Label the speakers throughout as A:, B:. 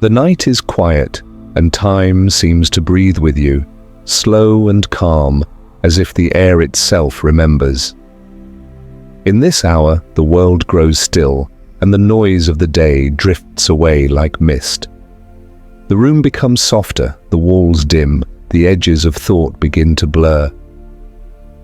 A: The night is quiet, and time seems to breathe with you, slow and calm, as if the air itself remembers. In this hour, the world grows still, and the noise of the day drifts away like mist. The room becomes softer, the walls dim, the edges of thought begin to blur.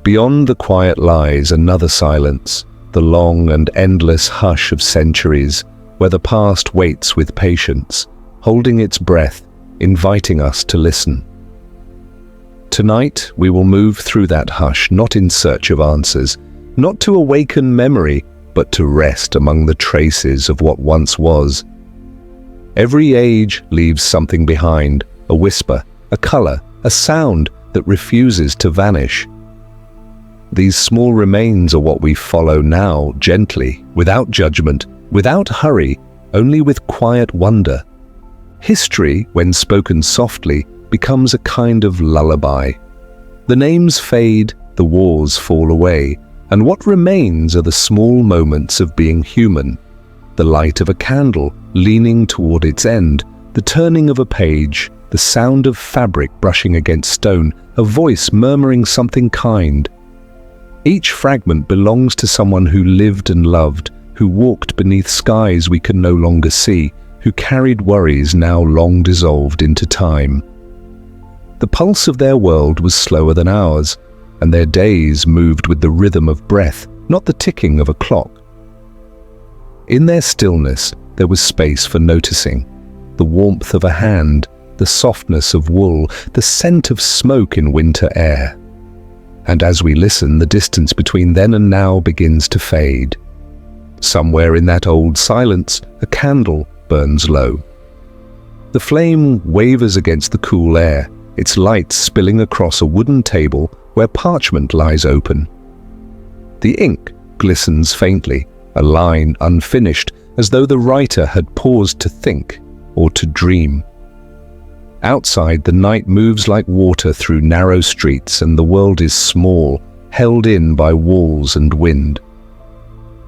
A: Beyond the quiet lies another silence, the long and endless hush of centuries, where the past waits with patience, holding its breath, inviting us to listen. Tonight, we will move through that hush, not in search of answers, not to awaken memory, but to rest among the traces of what once was. Every age leaves something behind, a whisper, a color, a sound that refuses to vanish. These small remains are what we follow now, gently, without judgment, without hurry, only with quiet wonder. History, when spoken softly, becomes a kind of lullaby. The names fade, the wars fall away, and what remains are the small moments of being human. The light of a candle leaning toward its end, the turning of a page, the sound of fabric brushing against stone, a voice murmuring something kind. Each fragment belongs to someone who lived and loved, who walked beneath skies we can no longer see, who carried worries now long dissolved into time. The pulse of their world was slower than ours, and their days moved with the rhythm of breath, not the ticking of a clock. In their stillness, there was space for noticing, the warmth of a hand, the softness of wool, the scent of smoke in winter air. And as we listen, the distance between then and now begins to fade. Somewhere in that old silence, a candle burns low. The flame wavers against the cool air, its light spilling across a wooden table where parchment lies open. The ink glistens faintly, a line unfinished, as though the writer had paused to think or to dream. Outside, the night moves like water through narrow streets, and the world is small, held in by walls and wind.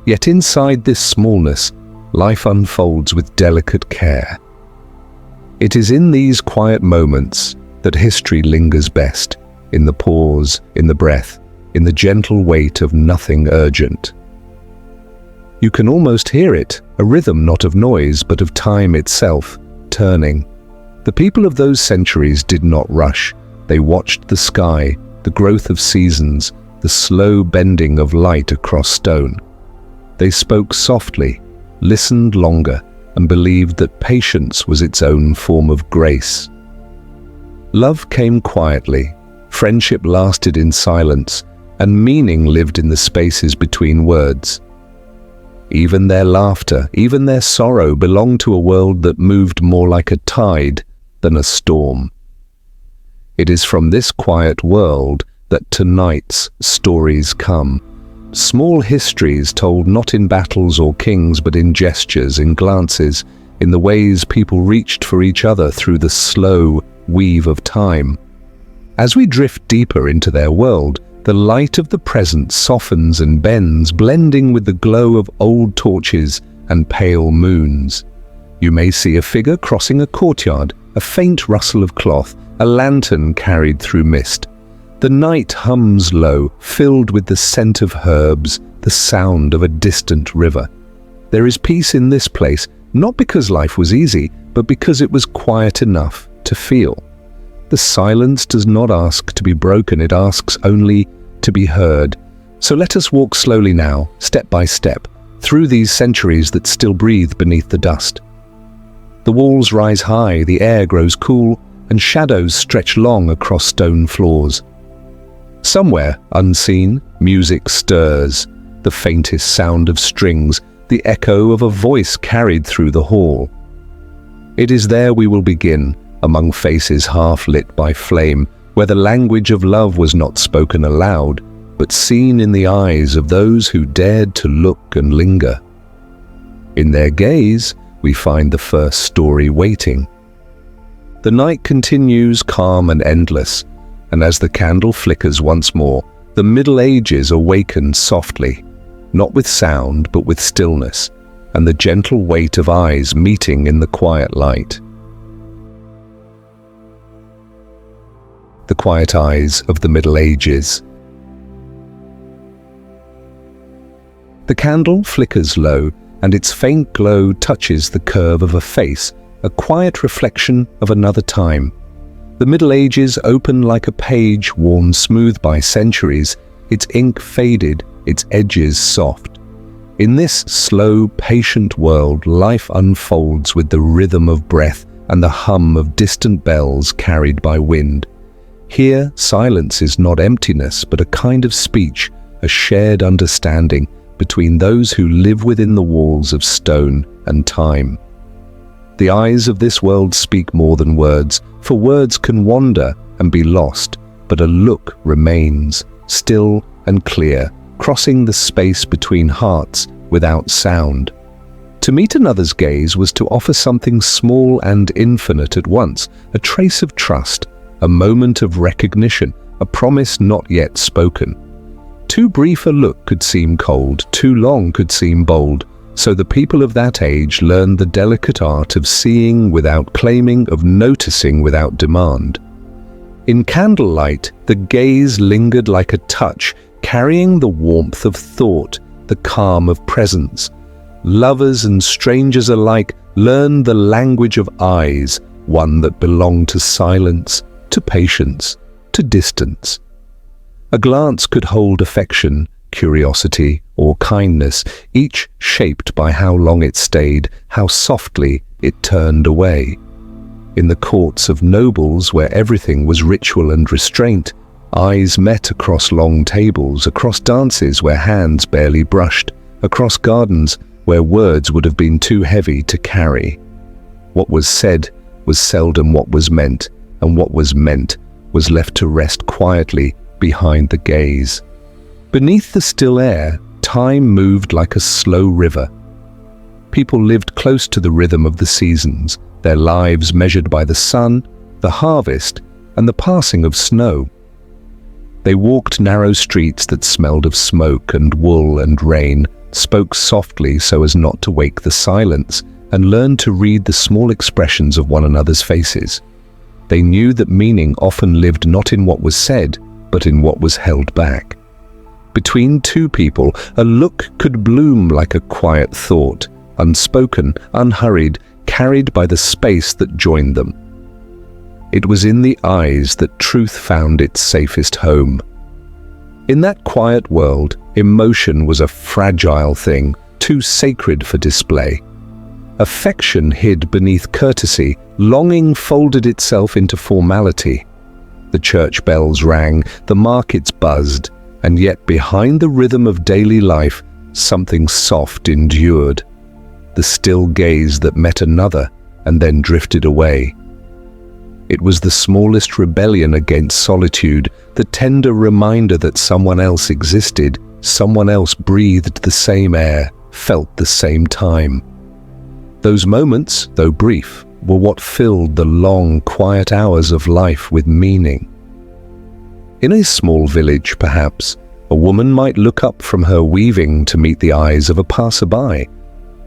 A: Yet inside this smallness, life unfolds with delicate care. It is in these quiet moments that history lingers best, in the pause, in the breath, in the gentle weight of nothing urgent. You can almost hear it, a rhythm not of noise but of time itself, turning. The people of those centuries did not rush. They watched the sky, the growth of seasons, the slow bending of light across stone. They spoke softly, listened longer, and believed that patience was its own form of grace. Love came quietly, friendship lasted in silence, and meaning lived in the spaces between words. Even their laughter, even their sorrow belonged to a world that moved more like a tide than a storm. It is from this quiet world that tonight's stories come. Small histories told not in battles or kings, but in gestures, in glances, in the ways people reached for each other through the slow weave of time. As we drift deeper into their world, the light of the present softens and bends, blending with the glow of old torches and pale moons. You may see a figure crossing a courtyard, a faint rustle of cloth, a lantern carried through mist. The night hums low, filled with the scent of herbs, the sound of a distant river. There is peace in this place, not because life was easy, but because it was quiet enough to feel. The silence does not ask to be broken, it asks only to be heard. So let us walk slowly now, step by step, through these centuries that still breathe beneath the dust. The walls rise high, the air grows cool, and shadows stretch long across stone floors. Somewhere, unseen, music stirs, the faintest sound of strings, the echo of a voice carried through the hall. It is there we will begin, among faces half lit by flame, where the language of love was not spoken aloud, but seen in the eyes of those who dared to look and linger. In their gaze, we find the first story waiting. The night continues calm and endless, and as the candle flickers once more, the Middle Ages awaken softly, not with sound but with stillness, and the gentle weight of eyes meeting in the quiet light. the quiet eyes of the Middle Ages. The candle flickers low, and its faint glow touches the curve of a face, a quiet reflection of another time. The Middle Ages open like a page worn smooth by centuries, its ink faded, its edges soft. In this slow, patient world, life unfolds with the rhythm of breath and the hum of distant bells carried by wind. Here, silence is not emptiness, but a kind of speech, a shared understanding between those who live within the walls of stone and time. The eyes of this world speak more than words, for words can wander and be lost, but a look remains, still and clear, crossing the space between hearts without sound. To meet another's gaze was to offer something small and infinite at once, a trace of trust, a moment of recognition, a promise not yet spoken. Too brief a look could seem cold, too long could seem bold, so the people of that age learned the delicate art of seeing without claiming, of noticing without demand. In candlelight, the gaze lingered like a touch, carrying the warmth of thought, the calm of presence. Lovers and strangers alike learned the language of eyes, one that belonged to silence, to patience, to distance. A glance could hold affection, curiosity, or kindness, each shaped by how long it stayed, how softly it turned away. In the courts of nobles, where everything was ritual and restraint, eyes met across long tables, across dances where hands barely brushed, across gardens where words would have been too heavy to carry. What was said was seldom what was meant, and what was meant was left to rest quietly behind the gaze. Beneath the still air, time moved like a slow river. People lived close to the rhythm of the seasons, their lives measured by the sun, the harvest, and the passing of snow. They walked narrow streets that smelled of smoke and wool and rain, spoke softly so as not to wake the silence, and learned to read the small expressions of one another's faces. They knew that meaning often lived not in what was said, but in what was held back. Between two people, a look could bloom like a quiet thought, unspoken, unhurried, carried by the space that joined them. It was in the eyes that truth found its safest home. In that quiet world, emotion was a fragile thing, too sacred for display. Affection hid beneath courtesy, longing folded itself into formality. The church bells rang, the markets buzzed, and yet behind the rhythm of daily life, something soft endured. The still gaze that met another and then drifted away. It was the smallest rebellion against solitude, the tender reminder that someone else existed, someone else breathed the same air, felt the same time. Those moments, though brief, were what filled the long, quiet hours of life with meaning. In a small village, perhaps, a woman might look up from her weaving to meet the eyes of a passerby,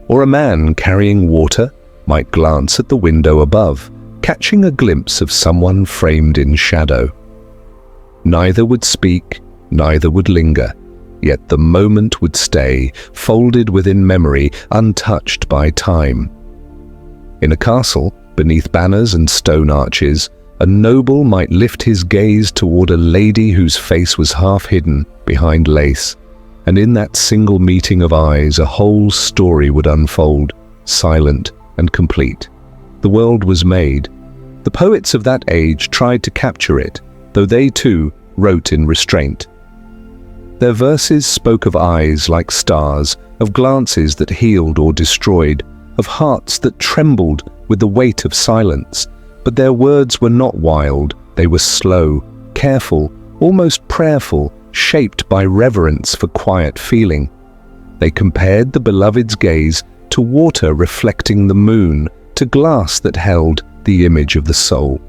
A: or a man carrying water might glance at the window above, catching a glimpse of someone framed in shadow. Neither would speak, neither would linger, yet the moment would stay, folded within memory, untouched by time. In a castle, beneath banners and stone arches, a noble might lift his gaze toward a lady whose face was half hidden behind lace, and in that single meeting of eyes a whole story would unfold, silent and complete. The world was made. The poets of that age tried to capture it, though they too wrote in restraint. Their verses spoke of eyes like stars, of glances that healed or destroyed, of hearts that trembled with the weight of silence. But their words were not wild, they were slow, careful, almost prayerful, shaped by reverence for quiet feeling. They compared the beloved's gaze to water reflecting the moon, to glass that held the image of the soul.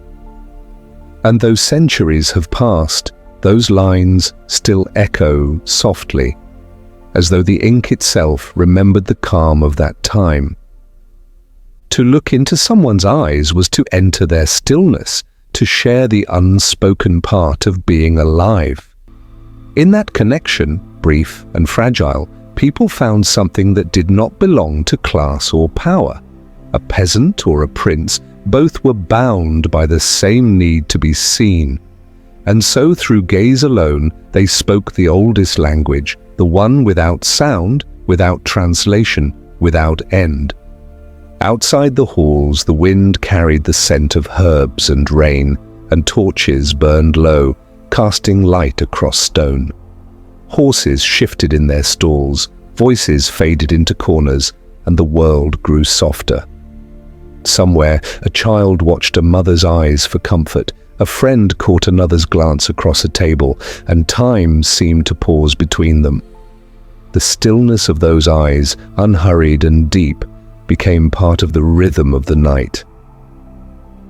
A: And though centuries have passed, those lines still echo softly, as though the ink itself remembered the calm of that time. To look into someone's eyes was to enter their stillness, to share the unspoken part of being alive. In that connection, brief and fragile, people found something that did not belong to class or power. A peasant or a prince, both were bound by the same need to be seen. And so through gaze alone, they spoke the oldest language, the one without sound, without translation, without end. Outside the halls, the wind carried the scent of herbs and rain, and torches burned low, casting light across stone. Horses shifted in their stalls, voices faded into corners, and the world grew softer. Somewhere, a child watched a mother's eyes for comfort, a friend caught another's glance across a table, and time seemed to pause between them. The stillness of those eyes, unhurried and deep, became part of the rhythm of the night.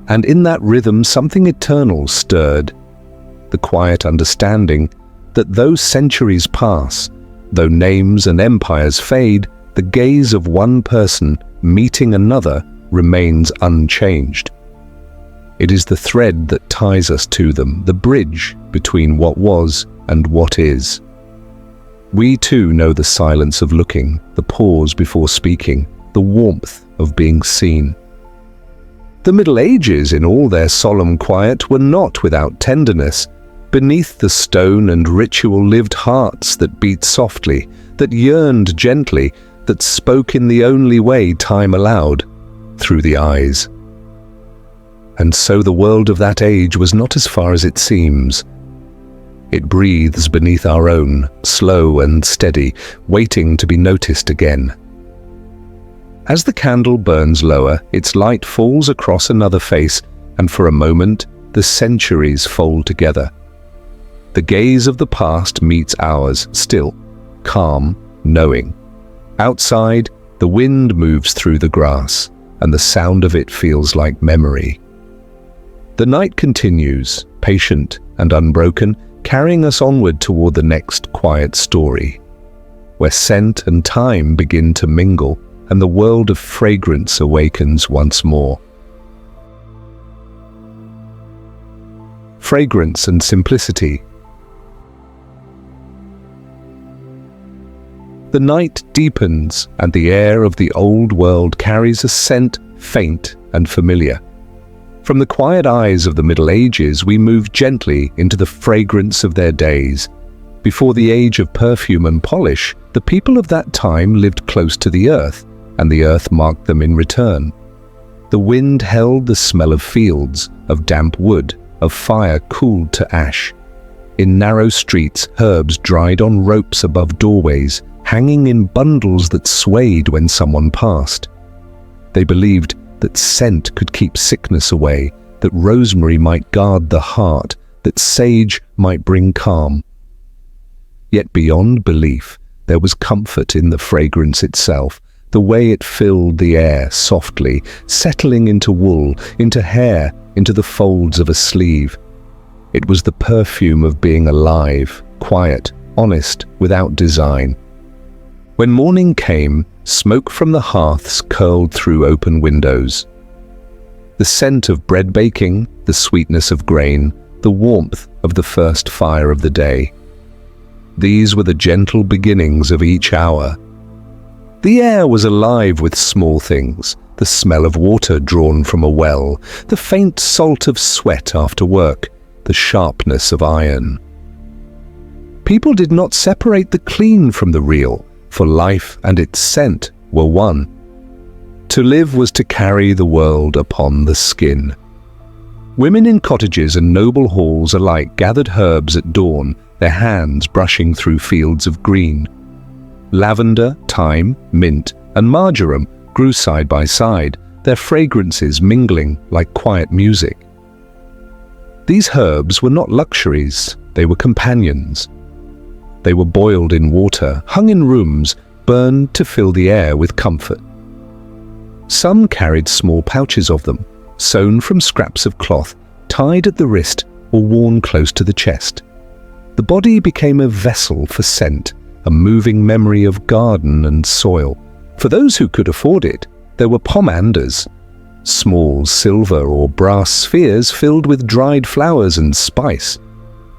A: And in that rhythm something eternal stirred, the quiet understanding that though centuries pass, though names and empires fade, the gaze of one person meeting another remains unchanged. It is the thread that ties us to them, the bridge between what was and what is. We too know the silence of looking, the pause before speaking, the warmth of being seen. The Middle Ages, in all their solemn quiet, were not without tenderness. Beneath the stone and ritual lived hearts that beat softly, that yearned gently, that spoke in the only way time allowed, through the eyes. And so the world of that age was not as far as it seems. It breathes beneath our own, slow and steady, waiting to be noticed again. As the candle burns lower, its light falls across another face, and for a moment, the centuries fold together. The gaze of the past meets ours, still, calm, knowing. Outside, the wind moves through the grass, and the sound of it feels like memory. The night continues, patient and unbroken, carrying us onward toward the next quiet story, where scent and time begin to mingle, and the world of fragrance awakens once more. Fragrance and simplicity. The night deepens, and the air of the old world carries a scent faint and familiar. From the quiet eyes of the Middle Ages, we move gently into the fragrance of their days. Before the age of perfume and polish, the people of that time lived close to the earth, and the earth marked them in return. The wind held the smell of fields, of damp wood, of fire cooled to ash. In narrow streets, herbs dried on ropes above doorways, hanging in bundles that swayed when someone passed. They believed that scent could keep sickness away, that rosemary might guard the heart, that sage might bring calm. Yet beyond belief, there was comfort in the fragrance itself, the way it filled the air softly, settling into wool, into hair, into the folds of a sleeve. It was the perfume of being alive, quiet, honest, without design. When morning came, smoke from the hearths curled through open windows. The scent of bread baking, the sweetness of grain, the warmth of the first fire of the day. These were the gentle beginnings of each hour. The air was alive with small things, the smell of water drawn from a well, the faint salt of sweat after work, the sharpness of iron. People did not separate the clean from the real, for life and its scent were one. To live was to carry the world upon the skin. Women in cottages and noble halls alike gathered herbs at dawn, their hands brushing through fields of green. Lavender, thyme, mint, and marjoram grew side by side, their fragrances mingling like quiet music. These herbs were not luxuries, they were companions. They were boiled in water, hung in rooms, burned to fill the air with comfort. Some carried small pouches of them, sewn from scraps of cloth, tied at the wrist or worn close to the chest. The body became a vessel for scent, a moving memory of garden and soil. For those who could afford it, there were pomanders, small silver or brass spheres filled with dried flowers and spice.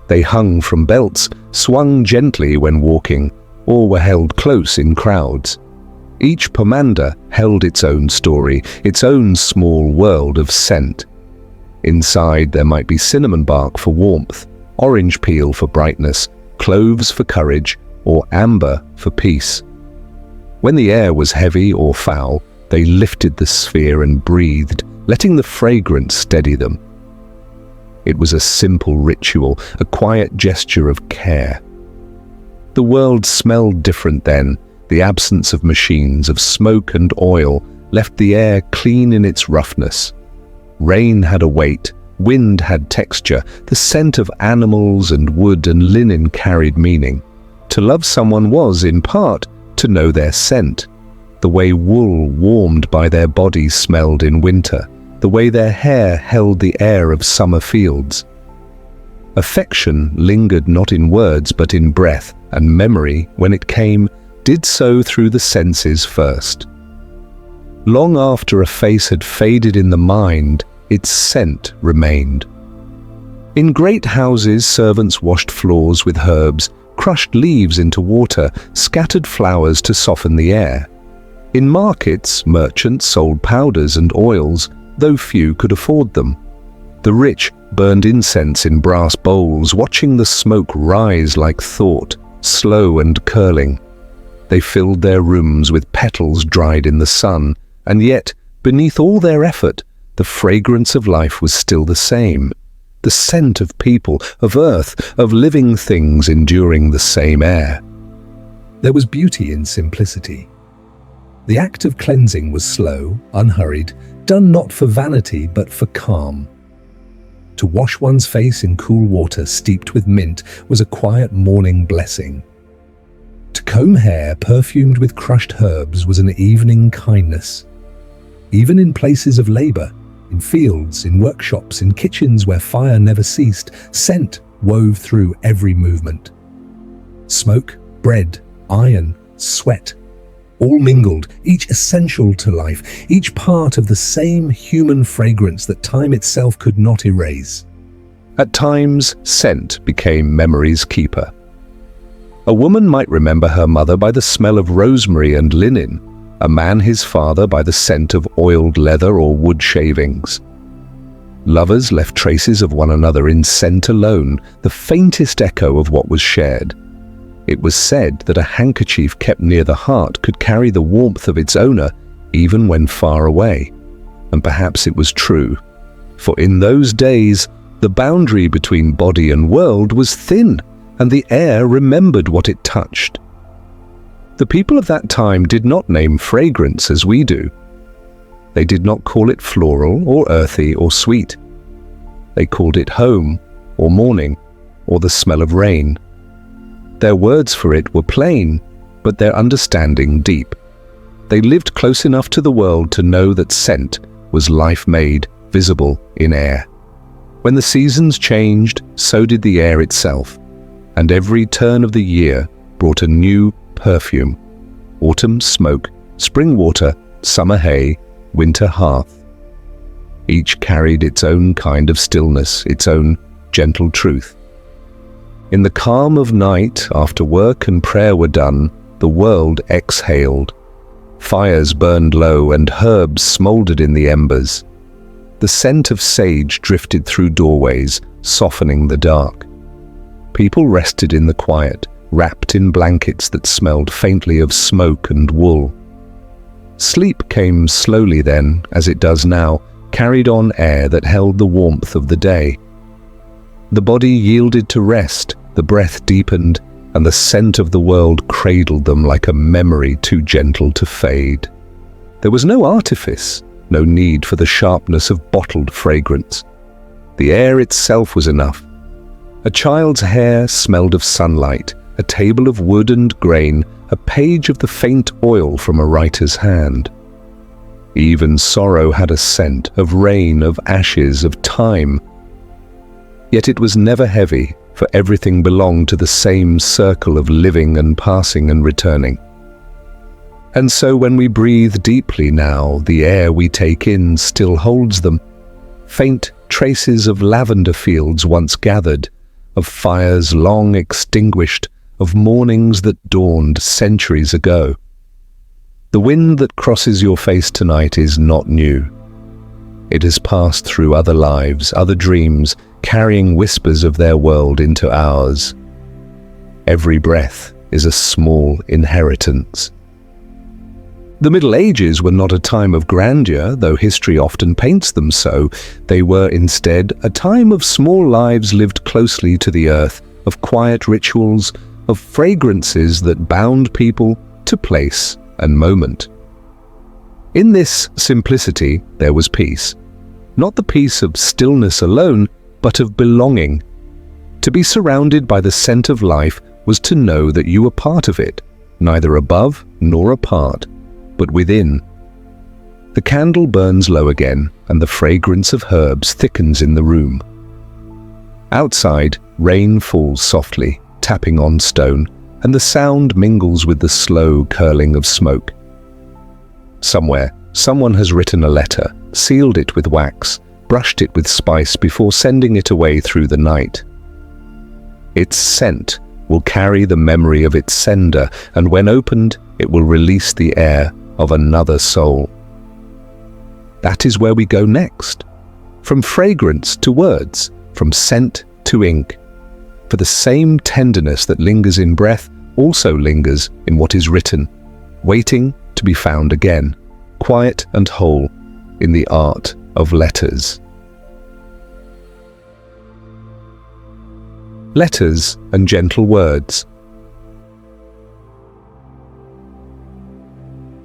A: They hung from belts, swung gently when walking, or were held close in crowds. Each pomander held its own story, its own small world of scent. Inside there might be cinnamon bark for warmth, orange peel for brightness, cloves for courage, or amber for peace. When the air was heavy or foul, they lifted the sphere and breathed, letting the fragrance steady them. It was a simple ritual, a quiet gesture of care. The world smelled different then. The absence of machines, of smoke and oil, left the air clean in its roughness. Rain had a weight, wind had texture, the scent of animals and wood and linen carried meaning. To love someone was, in part, to know their scent. The way wool warmed by their bodies smelled in winter, the way their hair held the air of summer fields. Affection lingered not in words but in breath, and memory, when it came, did so through the senses first. Long after a face had faded in the mind, its scent remained. In great houses, servants washed floors with herbs, crushed leaves into water, scattered flowers to soften the air. In markets, merchants sold powders and oils, though few could afford them. The rich burned incense in brass bowls, watching the smoke rise like thought, slow and curling. They filled their rooms with petals dried in the sun, and yet, beneath all their effort, the fragrance of life was still the same. The scent of people, of earth, of living things enduring the same air. There was beauty in simplicity. The act of cleansing was slow, unhurried, done not for vanity but for calm. To wash one's face in cool water steeped with mint was a quiet morning blessing. To comb hair perfumed with crushed herbs was an evening kindness. Even in places of labor, in fields, in workshops, in kitchens where fire never ceased, scent wove through every movement. Smoke, bread, iron, sweat, all mingled, each essential to life, each part of the same human fragrance that time itself could not erase. At times, scent became memory's keeper. A woman might remember her mother by the smell of rosemary and linen, a man his father by the scent of oiled leather or wood shavings. Lovers left traces of one another in scent alone, the faintest echo of what was shared. It was said that a handkerchief kept near the heart could carry the warmth of its owner even when far away. And perhaps it was true, for in those days the boundary between body and world was thin, and the air remembered what it touched. The people of that time did not name fragrance as we do. They did not call it floral or earthy or sweet. They called it home or morning or the smell of rain. Their words for it were plain, but their understanding deep. They lived close enough to the world to know that scent was life made visible in air. When the seasons changed, so did the air itself, and every turn of the year brought a new perfume. Autumn smoke, spring water, summer hay, winter hearth. Each carried its own kind of stillness, its own gentle truth. In the calm of night, after work and prayer were done, the world exhaled. Fires burned low and herbs smoldered in the embers. The scent of sage drifted through doorways, softening the dark. People rested in the quiet, wrapped in blankets that smelled faintly of smoke and wool. Sleep came slowly then, as it does now, carried on air that held the warmth of the day. The body yielded to rest, the breath deepened, and the scent of the world cradled them like a memory too gentle to fade. There was no artifice, no need for the sharpness of bottled fragrance. The air itself was enough. A child's hair smelled of sunlight, a table of wood and grain, a page of the faint oil from a writer's hand. Even sorrow had a scent of rain, of ashes, of time. Yet it was never heavy, for everything belonged to the same circle of living and passing and returning. And so when we breathe deeply now, the air we take in still holds them. Faint traces of lavender fields once gathered, of fires long extinguished, of mornings that dawned centuries ago. The wind that crosses your face tonight is not new. It has passed through other lives, other dreams, carrying whispers of their world into ours. Every breath is a small inheritance. The Middle Ages were not a time of grandeur, though history often paints them so. They were instead a time of small lives lived closely to the earth, of quiet rituals, of fragrances that bound people to place and moment. In this simplicity there was peace. Not the peace of stillness alone, but of belonging. To be surrounded by the scent of life was to know that you were part of it, neither above nor apart, but within. The candle burns low again, and the fragrance of herbs thickens in the room. Outside, rain falls softly, tapping on stone, and the sound mingles with the slow curling of smoke. Somewhere, someone has written a letter, sealed it with wax, brushed it with spice before sending it away through the night. Its scent will carry the memory of its sender, and when opened, it will release the air of another soul. That is where we go next. From fragrance to words, from scent to ink. For the same tenderness that lingers in breath also lingers in what is written, waiting to be found again, quiet and whole, in the art of letters. Letters and gentle words.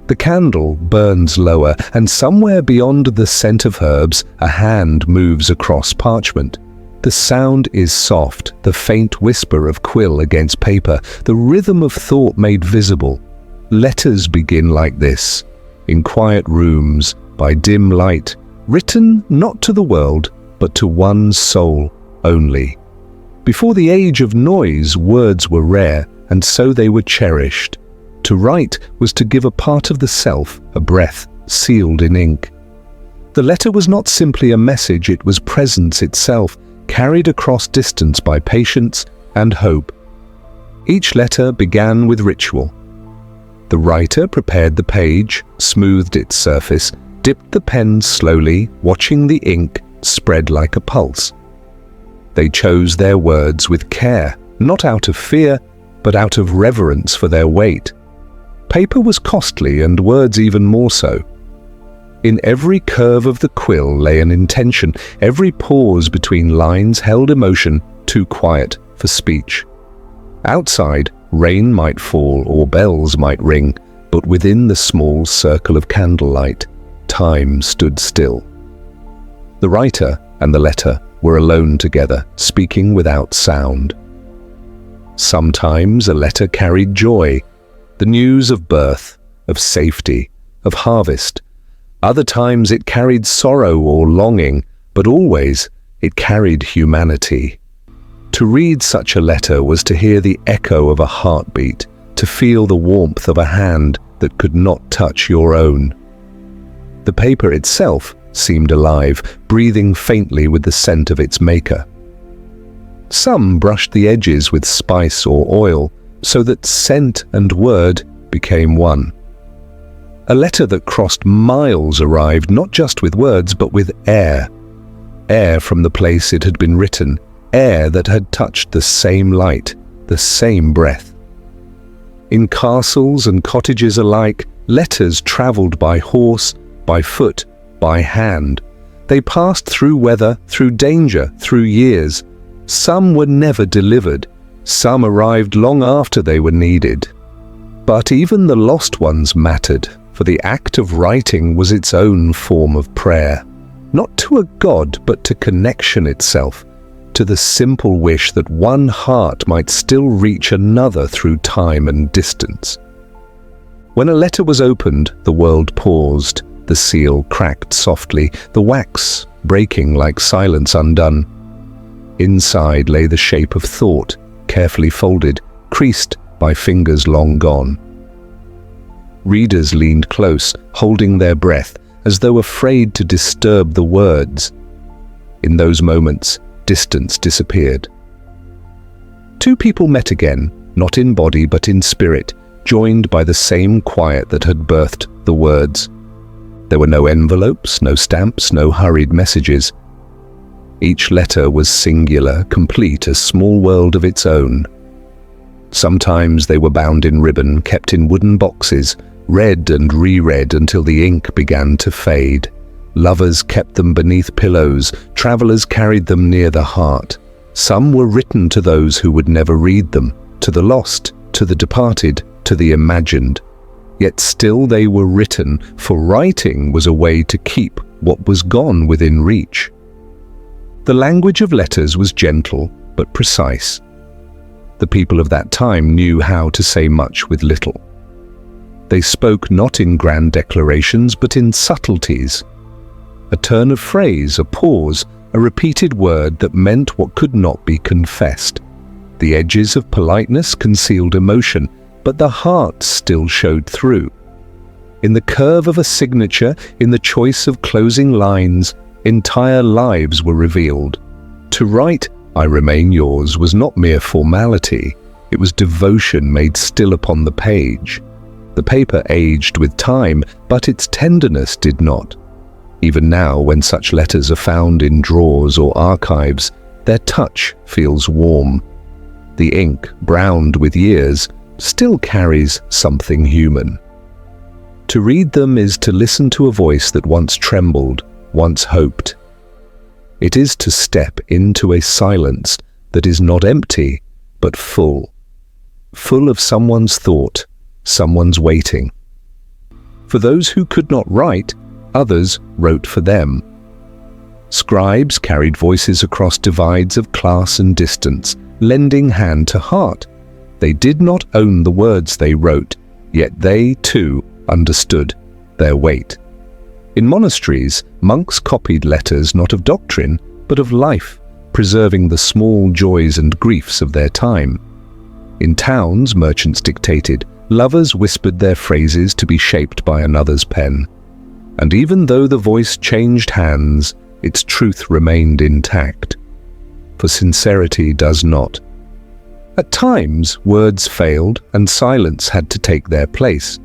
A: The candle burns lower, and somewhere beyond the scent of herbs, a hand moves across parchment. The sound is soft, the faint whisper of quill against paper, the rhythm of thought made visible. Letters begin like this, in quiet rooms, by dim light, written not to the world, but to one soul only. Before the age of noise, words were rare, and so they were cherished. To write was to give a part of the self, a breath, sealed in ink. The letter was not simply a message, it was presence itself, carried across distance by patience and hope. Each letter began with ritual. The writer prepared the page, smoothed its surface, dipped the pen slowly, watching the ink spread like a pulse. They chose their words with care, not out of fear, but out of reverence for their weight. Paper was costly, and words even more so. In every curve of the quill lay an intention, every pause between lines held emotion, too quiet for speech. Outside, rain might fall or bells might ring, but within the small circle of candlelight, time stood still. The writer and the letter were alone together, speaking without sound. Sometimes a letter carried joy, the news of birth, of safety, of harvest. Other times it carried sorrow or longing, but always it carried humanity. To read such a letter was to hear the echo of a heartbeat, to feel the warmth of a hand that could not touch your own. The paper itself seemed alive, breathing faintly with the scent of its maker. Some brushed the edges with spice or oil, so that scent and word became one. A letter that crossed miles arrived not just with words, but with air. Air from the place it had been written, air that had touched the same light, the same breath. In castles and cottages alike, letters travelled by horse, by foot, by hand. They passed through weather, through danger, through years. Some were never delivered. Some arrived long after they were needed. But even the lost ones mattered, for the act of writing was its own form of prayer, not to a god, but to connection itself, to the simple wish that one heart might still reach another through time and distance. When a letter was opened, the world paused, the seal cracked softly, the wax breaking like silence undone. Inside lay the shape of thought, carefully folded, creased by fingers long gone. Readers leaned close, holding their breath, as though afraid to disturb the words. In those moments, distance disappeared. Two people met again, not in body but in spirit, joined by the same quiet that had birthed the words. There were no envelopes, no stamps, no hurried messages. Each letter was singular, complete, a small world of its own. Sometimes they were bound in ribbon, kept in wooden boxes, read and reread until the ink began to fade. Lovers kept them beneath pillows, travelers carried them near the heart. Some were written to those who would never read them, to the lost, to the departed, to the imagined. Yet still they were written, for writing was a way to keep what was gone within reach. The language of letters was gentle but precise. The people of that time knew how to say much with little. They spoke not in grand declarations but in subtleties. A turn of phrase, a pause, a repeated word that meant what could not be confessed. The edges of politeness concealed emotion, but the heart still showed through. In the curve of a signature, in the choice of closing lines, entire lives were revealed. To write, "I remain yours," was not mere formality. It was devotion made still upon the page. The paper aged with time, but its tenderness did not. Even now, when such letters are found in drawers or archives, their touch feels warm. The ink, browned with years, still carries something human. To read them is to listen to a voice that once trembled, once hoped. It is to step into a silence that is not empty, but full. Full of someone's thought, someone's waiting. For those who could not write, others wrote for them. Scribes carried voices across divides of class and distance, lending hand to heart. They did not own the words they wrote, yet they, too, understood their weight. In monasteries, monks copied letters not of doctrine, but of life, preserving the small joys and griefs of their time. In towns, merchants dictated, lovers whispered their phrases to be shaped by another's pen. And even though the voice changed hands, its truth remained intact. For sincerity does not. At times, words failed and silence had to take their place.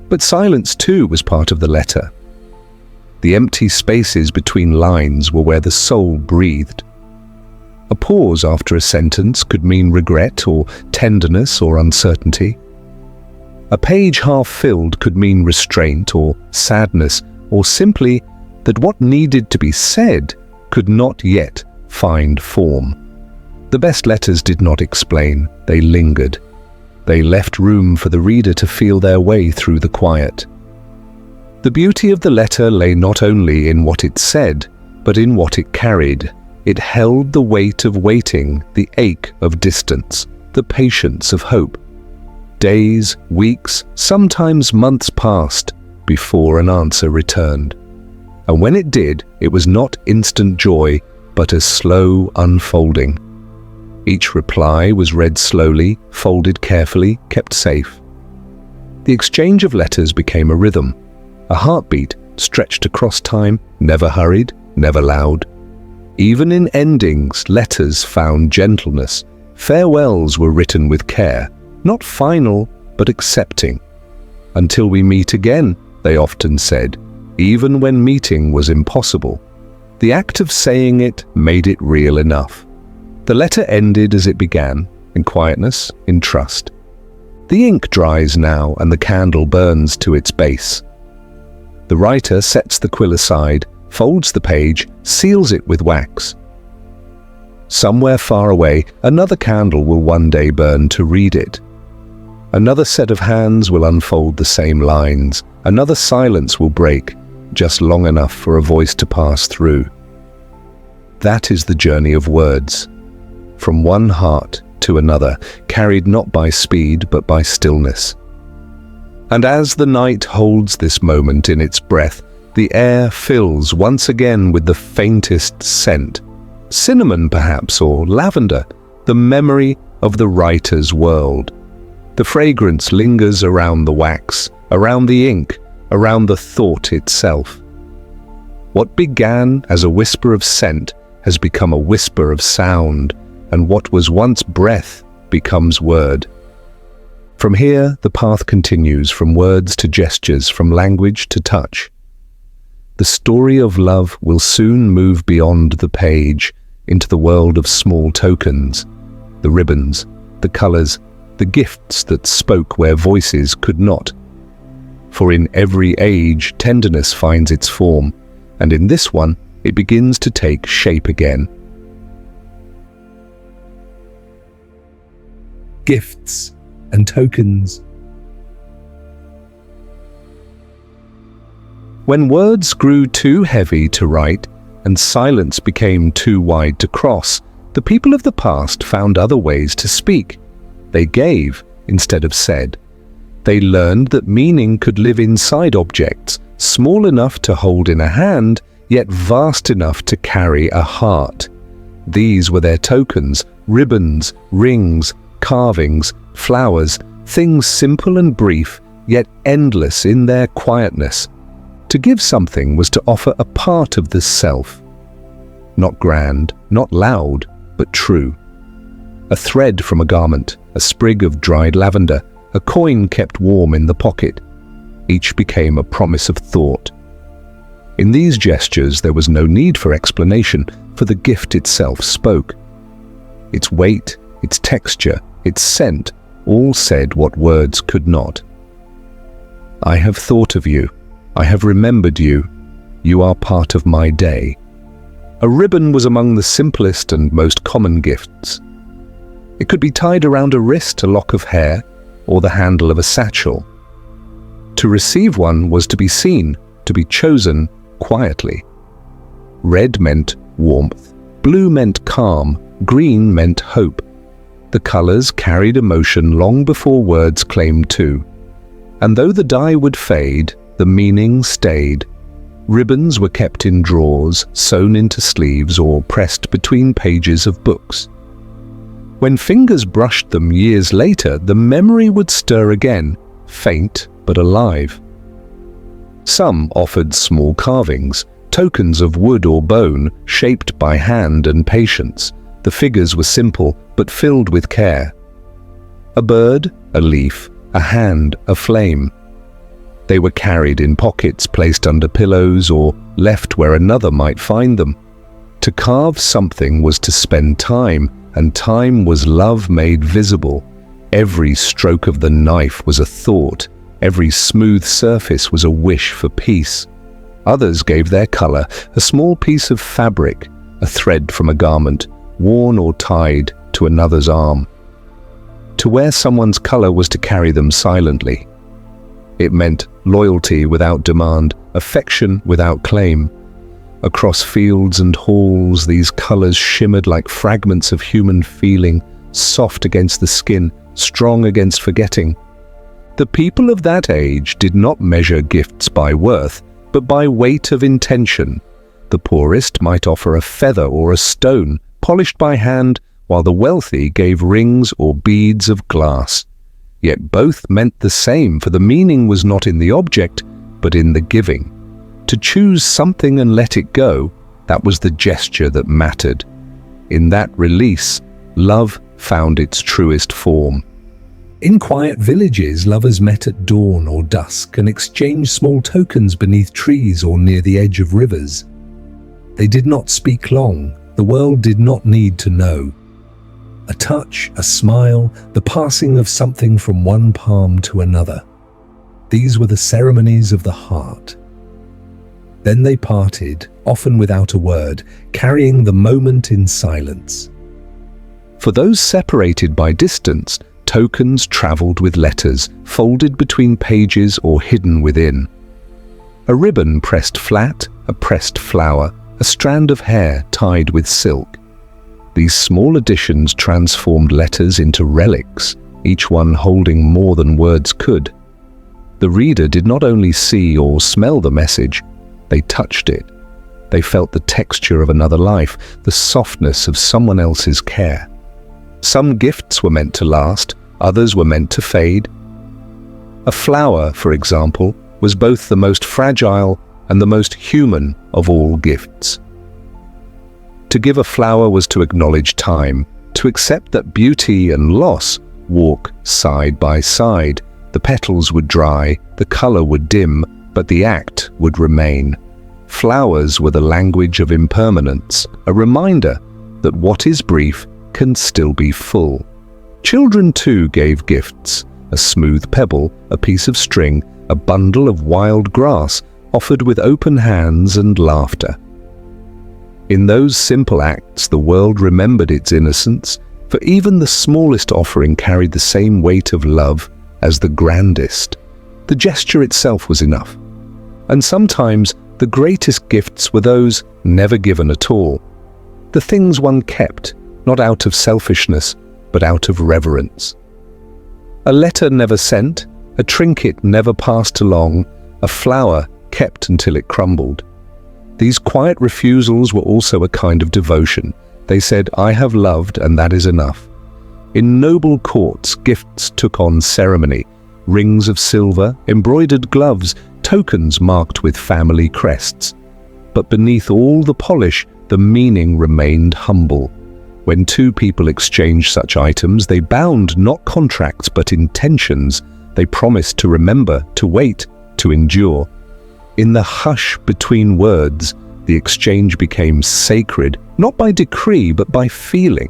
A: But silence too was part of the letter. The empty spaces between lines were where the soul breathed. A pause after a sentence could mean regret or tenderness or uncertainty. A page half filled could mean restraint or sadness, or simply that what needed to be said could not yet find form. The best letters did not explain, they lingered. They left room for the reader to feel their way through the quiet. The beauty of the letter lay not only in what it said, but in what it carried. It held the weight of waiting, the ache of distance, the patience of hope. Days, weeks, sometimes months passed before an answer returned. And when it did, it was not instant joy, but a slow unfolding. Each reply was read slowly, folded carefully, kept safe. The exchange of letters became a rhythm, a heartbeat stretched across time, never hurried, never loud. Even in endings, letters found gentleness. Farewells were written with care, not final, but accepting. Until we meet again, they often said, even when meeting was impossible. The act of saying it made it real enough. The letter ended as it began, in quietness, in trust. The ink dries now and the candle burns to its base. The writer sets the quill aside, folds the page, seals it with wax. Somewhere far away, another candle will one day burn to read it. Another set of hands will unfold the same lines. Another silence will break, just long enough for a voice to pass through. That is the journey of words, from one heart to another, carried not by speed but by stillness. And as the night holds this moment in its breath, the air fills once again with the faintest scent, cinnamon perhaps, or lavender, the memory of the writer's world. The fragrance lingers around the wax, around the ink, around the thought itself. What began as a whisper of scent has become a whisper of sound, and what was once breath becomes word. From here, the path continues from words to gestures, from language to touch. The story of love will soon move beyond the page into the world of small tokens, the ribbons, the colors, the gifts that spoke where voices could not. For in every age, tenderness finds its form, and in this one, it begins to take shape again. Gifts and tokens. When words grew too heavy to write and silence became too wide to cross, the people of the past found other ways to speak. They gave instead of said. They learned that meaning could live inside objects, small enough to hold in a hand, yet vast enough to carry a heart. These were their tokens, ribbons, rings, carvings, flowers, things simple and brief, yet endless in their quietness. To give something was to offer a part of the self. Not grand, not loud, but true. A thread from a garment, a sprig of dried lavender, a coin kept warm in the pocket. Each became a promise of thought. In these gestures there was no need for explanation, for the gift itself spoke. Its weight, its texture, its scent, all said what words could not. I have thought of you. I have remembered you. You are part of my day. A ribbon was among the simplest and most common gifts. It could be tied around a wrist, a lock of hair, or the handle of a satchel. To receive one was to be seen, to be chosen quietly. Red meant warmth, blue meant calm, green meant hope. The colors carried emotion long before words claimed to. And though the dye would fade, the meaning stayed. Ribbons were kept in drawers, sewn into sleeves, or pressed between pages of books. When fingers brushed them years later, the memory would stir again, faint but alive. Some offered small carvings, tokens of wood or bone, shaped by hand and patience. The figures were simple, but filled with care. A bird, a leaf, a hand, a flame. They were carried in pockets, placed under pillows, or left where another might find them. To carve something was to spend time, and time was love made visible. Every stroke of the knife was a thought. Every smooth surface was a wish for peace. Others gave their color, a small piece of fabric, a thread from a garment, worn or tied to another's arm. To wear someone's color was to carry them silently. It meant loyalty without demand, affection without claim. Across fields and halls, these colors shimmered like fragments of human feeling, soft against the skin, strong against forgetting. The people of that age did not measure gifts by worth, but by weight of intention. The poorest might offer a feather or a stone, polished by hand, while the wealthy gave rings or beads of glass. Yet both meant the same, for the meaning was not in the object, but in the giving. To choose something and let it go, that was the gesture that mattered. In that release, love found its truest form. In quiet villages, lovers met at dawn or dusk and exchanged small tokens beneath trees or near the edge of rivers. They did not speak long. The world did not need to know. A touch, a smile, the passing of something from one palm to another. These were the ceremonies of the heart. Then they parted, often without a word, carrying the moment in silence. For those separated by distance, tokens traveled with letters, folded between pages or hidden within. A ribbon pressed flat, a pressed flower, a strand of hair tied with silk. These small additions transformed letters into relics, each one holding more than words could. The reader did not only see or smell the message, they touched it. They felt the texture of another life, the softness of someone else's care. Some gifts were meant to last, others were meant to fade. A flower, for example, was both the most fragile and the most human of all gifts. To give a flower was to acknowledge time, to accept that beauty and loss walk side by side. The petals would dry, the color would dim, but the act would remain. Flowers were the language of impermanence, a reminder that what is brief can still be full. Children too gave gifts, a smooth pebble, a piece of string, a bundle of wild grass, offered with open hands and laughter. In those simple acts, the world remembered its innocence, for even the smallest offering carried the same weight of love as the grandest. The gesture itself was enough. And sometimes the greatest gifts were those never given at all. The things one kept, not out of selfishness, but out of reverence. A letter never sent, a trinket never passed along, a flower kept until it crumbled. These quiet refusals were also a kind of devotion. They said, "I have loved, and that is enough." In noble courts, gifts took on ceremony, rings of silver, embroidered gloves, tokens marked with family crests. But beneath all the polish, the meaning remained humble. When two people exchanged such items, they bound not contracts but intentions. They promised to remember, to wait, to endure. In the hush between words, the exchange became sacred, not by decree but by feeling.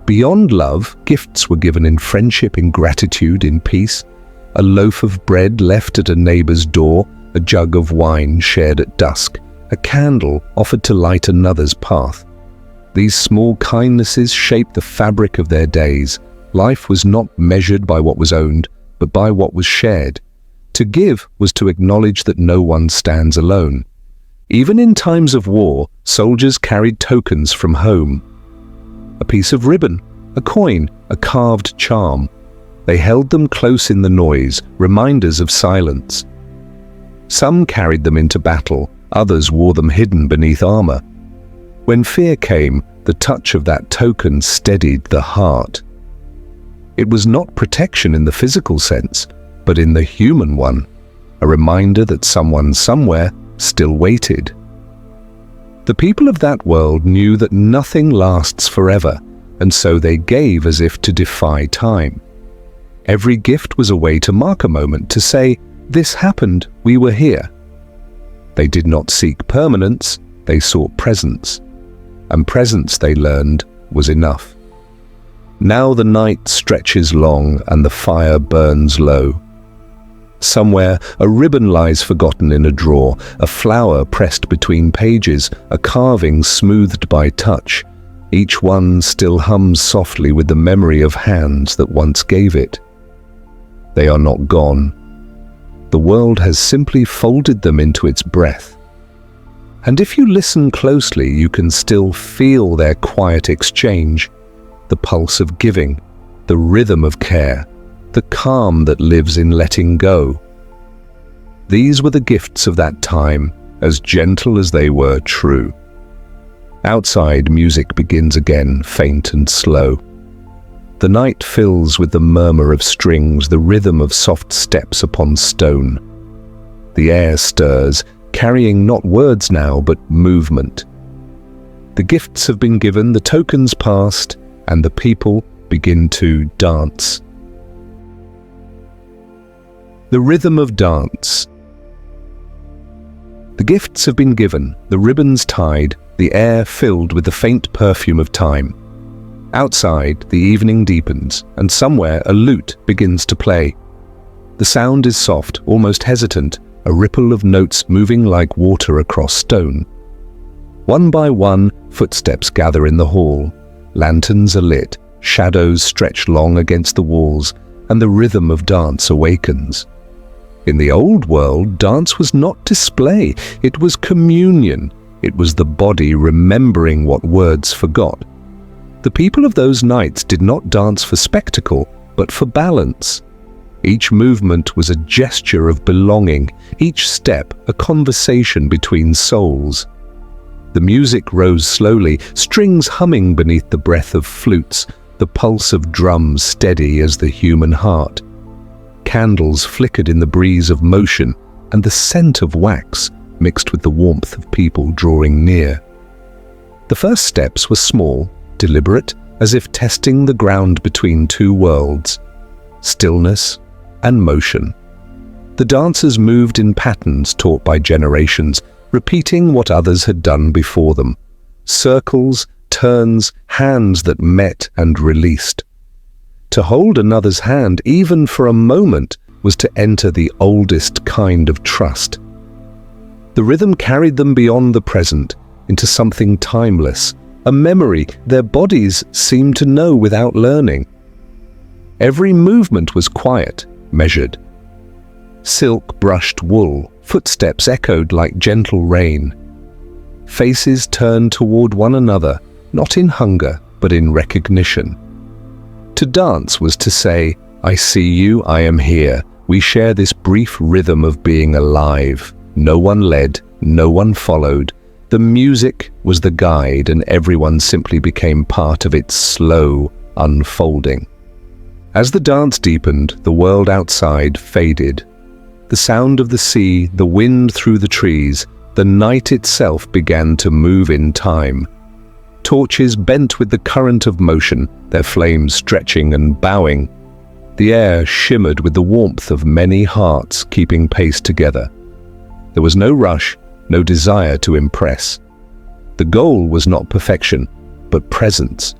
A: Beyond love, gifts were given in friendship, in gratitude, in peace. A loaf of bread left at a neighbor's door, a jug of wine shared at dusk, a candle offered to light another's path. These small kindnesses shaped the fabric of their days. Life was not measured by what was owned, but by what was shared. To give was to acknowledge that no one stands alone. Even in times of war, soldiers carried tokens from home. A piece of ribbon, a coin, a carved charm. They held them close in the noise, reminders of silence. Some carried them into battle, others wore them hidden beneath armor. When fear came, the touch of that token steadied the heart. It was not protection in the physical sense, but in the human one, a reminder that someone somewhere still waited. The people of that world knew that nothing lasts forever, and so they gave as if to defy time. Every gift was a way to mark a moment, to say, "This happened, we were here." They did not seek permanence, they sought presence. And presence, they learned, was enough. Now the night stretches long and the fire burns low. Somewhere, a ribbon lies forgotten in a drawer, a flower pressed between pages, a carving smoothed by touch. Each one still hums softly with the memory of hands that once gave it. They are not gone. The world has simply folded them into its breath. And if you listen closely, you can still feel their quiet exchange, the pulse of giving, the rhythm of care, the calm that lives in letting go. These were the gifts of that time, as gentle as they were true. Outside, music begins again, faint and slow. The night fills with the murmur of strings, the rhythm of soft steps upon stone. The air stirs, carrying not words now, but movement. The gifts have been given, the tokens passed, and the people begin to dance. The rhythm of dance. The gifts have been given, the ribbons tied, the air filled with the faint perfume of time. Outside, the evening deepens, and somewhere a lute begins to play. The sound is soft, almost hesitant, a ripple of notes moving like water across stone. One by one, footsteps gather in the hall. Lanterns are lit, shadows stretch long against the walls, and the rhythm of dance awakens. In the old world, dance was not display, it was communion. It was the body remembering what words forgot. The people of those nights did not dance for spectacle, but for balance. Each movement was a gesture of belonging, each step a conversation between souls. The music rose slowly, strings humming beneath the breath of flutes, the pulse of drums steady as the human heart. candles flickered in the breeze of motion, and the scent of wax mixed with the warmth of people drawing near. The first steps were small, deliberate, as if testing the ground between two worlds, stillness and motion. The dancers moved in patterns taught by generations, repeating what others had done before them. Circles, turns, hands that met and released. To hold another's hand, even for a moment, was to enter the oldest kind of trust. The rhythm carried them beyond the present, into something timeless, a memory their bodies seemed to know without learning. Every movement was quiet, measured. Silk brushed wool, footsteps echoed like gentle rain. Faces turned toward one another, not in hunger, but in recognition. To dance was to say, "I see you, I am here. We share this brief rhythm of being alive." No one led, no one followed. The music was the guide, and everyone simply became part of its slow unfolding. As the dance deepened, the world outside faded. The sound of the sea, the wind through the trees, the night itself began to move in time. Torches bent with the current of motion, their flames stretching and bowing. The air shimmered with the warmth of many hearts keeping pace together. There was no rush, no desire to impress. The goal was not perfection, but presence.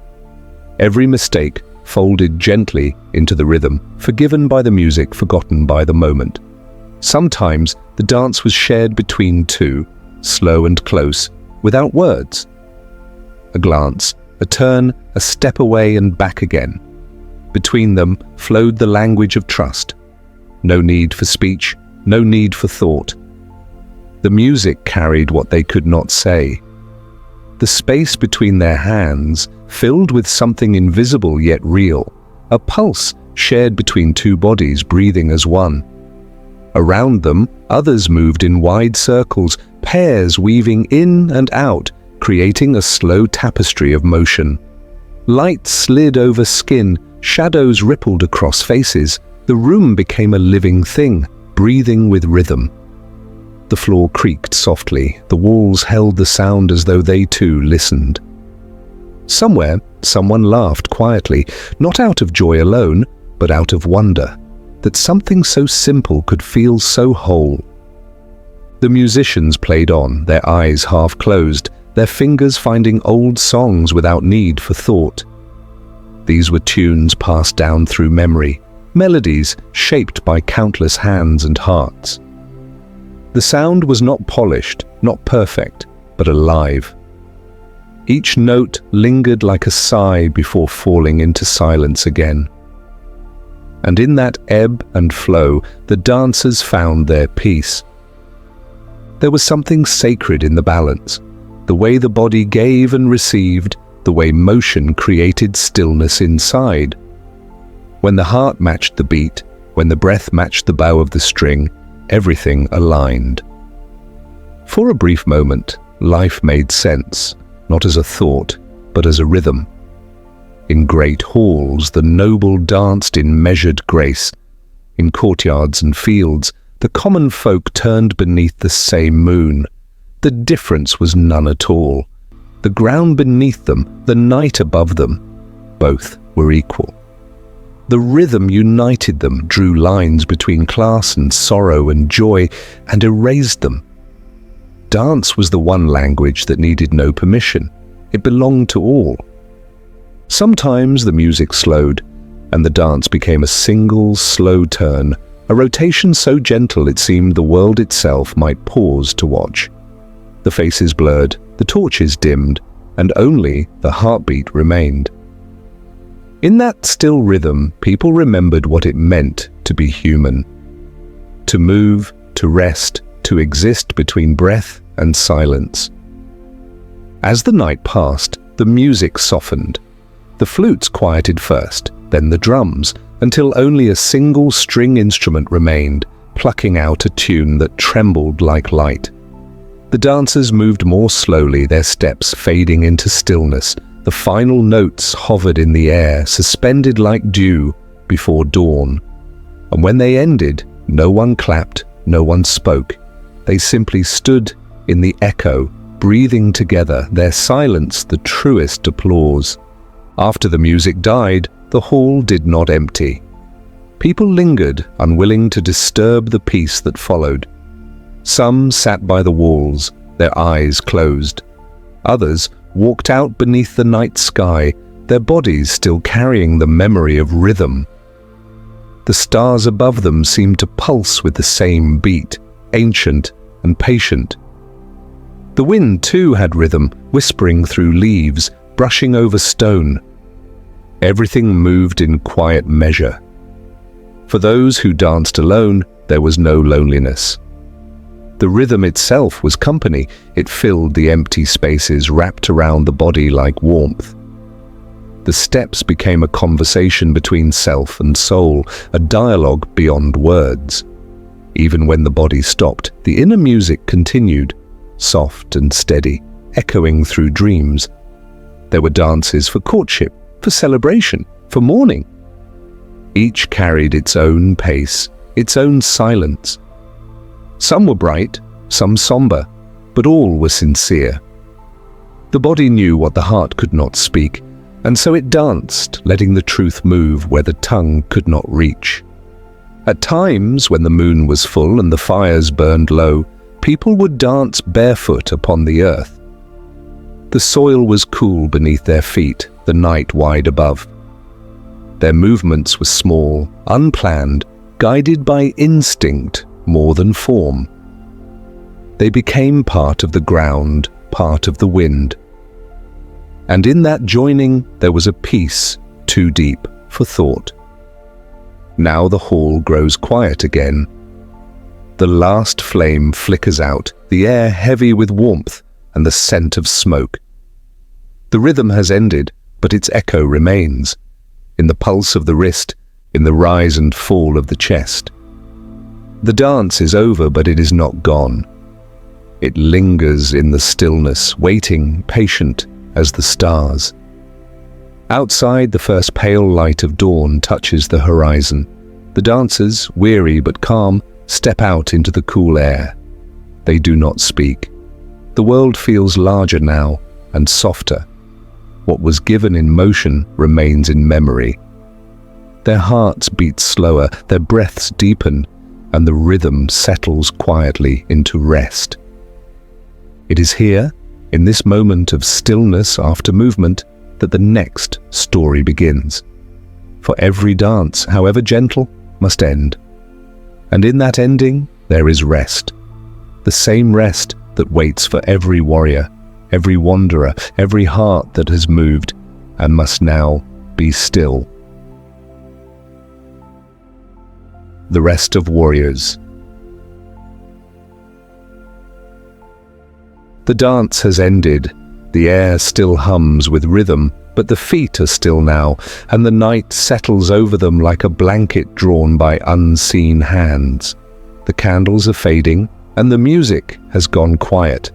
A: Every mistake folded gently into the rhythm, forgiven by the music, forgotten by the moment. Sometimes the dance was shared between two, slow and close, without words. A glance, a turn, a step away and back again. Between them flowed the language of trust. No need for speech, no need for thought. The music carried what they could not say. The space between their hands filled with something invisible yet real, a pulse shared between two bodies breathing as one. Around them, others moved in wide circles, pairs weaving in and out, creating a slow tapestry of motion. Light slid over skin, shadows rippled across faces. The room became a living thing, breathing with rhythm. The floor creaked softly, the walls held the sound as though they too listened. Somewhere, someone laughed quietly, not out of joy alone, but out of wonder, that something so simple could feel so whole. The musicians played on, their eyes half closed, their fingers finding old songs without need for thought. These were tunes passed down through memory, melodies shaped by countless hands and hearts. The sound was not polished, not perfect, but alive. Each note lingered like a sigh before falling into silence again. And in that ebb and flow, the dancers found their peace. There was something sacred in the balance, the way the body gave and received, the way motion created stillness inside. When the heart matched the beat, when the breath matched the bow of the string, everything aligned. For a brief moment, life made sense, not as a thought, but as a rhythm. In great halls, the noble danced in measured grace. In courtyards and fields, the common folk turned beneath the same moon. The difference was none at all. The ground beneath them, the night above them, both were equal. The rhythm united them, drew lines between class and sorrow and joy, and erased them. Dance was the one language that needed no permission. It belonged to all. Sometimes the music slowed, and the dance became a single, slow turn, a rotation so gentle it seemed the world itself might pause to watch. The faces blurred, the torches dimmed, and only the heartbeat remained. In that still rhythm, people remembered what it meant to be human. To move, to rest, to exist between breath and silence. As the night passed, the music softened. The flutes quieted first, then the drums, until only a single string instrument remained, plucking out a tune that trembled like light. The dancers moved more slowly, their steps fading into stillness. The final notes hovered in the air, suspended like dew before dawn. And when they ended, no one clapped, no one spoke. They simply stood in the echo, breathing together, their silence the truest applause. After the music died, the hall did not empty. People lingered, unwilling to disturb the peace that followed. Some sat by the walls, their eyes closed. Others walked out beneath the night sky, their bodies still carrying the memory of rhythm. The stars above them seemed to pulse with the same beat, ancient and patient. The wind too had rhythm, whispering through leaves, brushing over stone. Everything moved in quiet measure. For those who danced alone, there was no loneliness. The rhythm itself was company. It filled the empty spaces wrapped around the body like warmth. The steps became a conversation between self and soul, a dialogue beyond words. Even when the body stopped, the inner music continued, soft and steady, echoing through dreams. There were dances for courtship, for celebration, for mourning. Each carried its own pace, its own silence. Some were bright, some somber, but all were sincere. The body knew what the heart could not speak, and so it danced, letting the truth move where the tongue could not reach. At times, when the moon was full and the fires burned low, people would dance barefoot upon the earth. The soil was cool beneath their feet, the night wide above. Their movements were small, unplanned, guided by instinct more than form. They became part of the ground, part of the wind. And in that joining there was a peace too deep for thought. Now the hall grows quiet again. The last flame flickers out, the air heavy with warmth and the scent of smoke. The rhythm has ended, but its echo remains, in the pulse of the wrist, in the rise and fall of the chest. The dance is over, but it is not gone. It lingers in the stillness, waiting, patient as the stars. Outside, the first pale light of dawn touches the horizon. The dancers, weary but calm, step out into the cool air. They do not speak. The world feels larger now and softer. What was given in motion remains in memory. Their hearts beat slower, their breaths deepen, and the rhythm settles quietly into rest. It is here, in this moment of stillness after movement, that the next story begins. For every dance, however gentle, must end. And in that ending, there is rest. The same rest that waits for every warrior, every wanderer, every heart that has moved and must now be still. The rest of warriors. The dance has ended. The air still hums with rhythm, but the feet are still now, and the night settles over them like a blanket drawn by unseen hands. The candles are fading, and the music has gone quiet.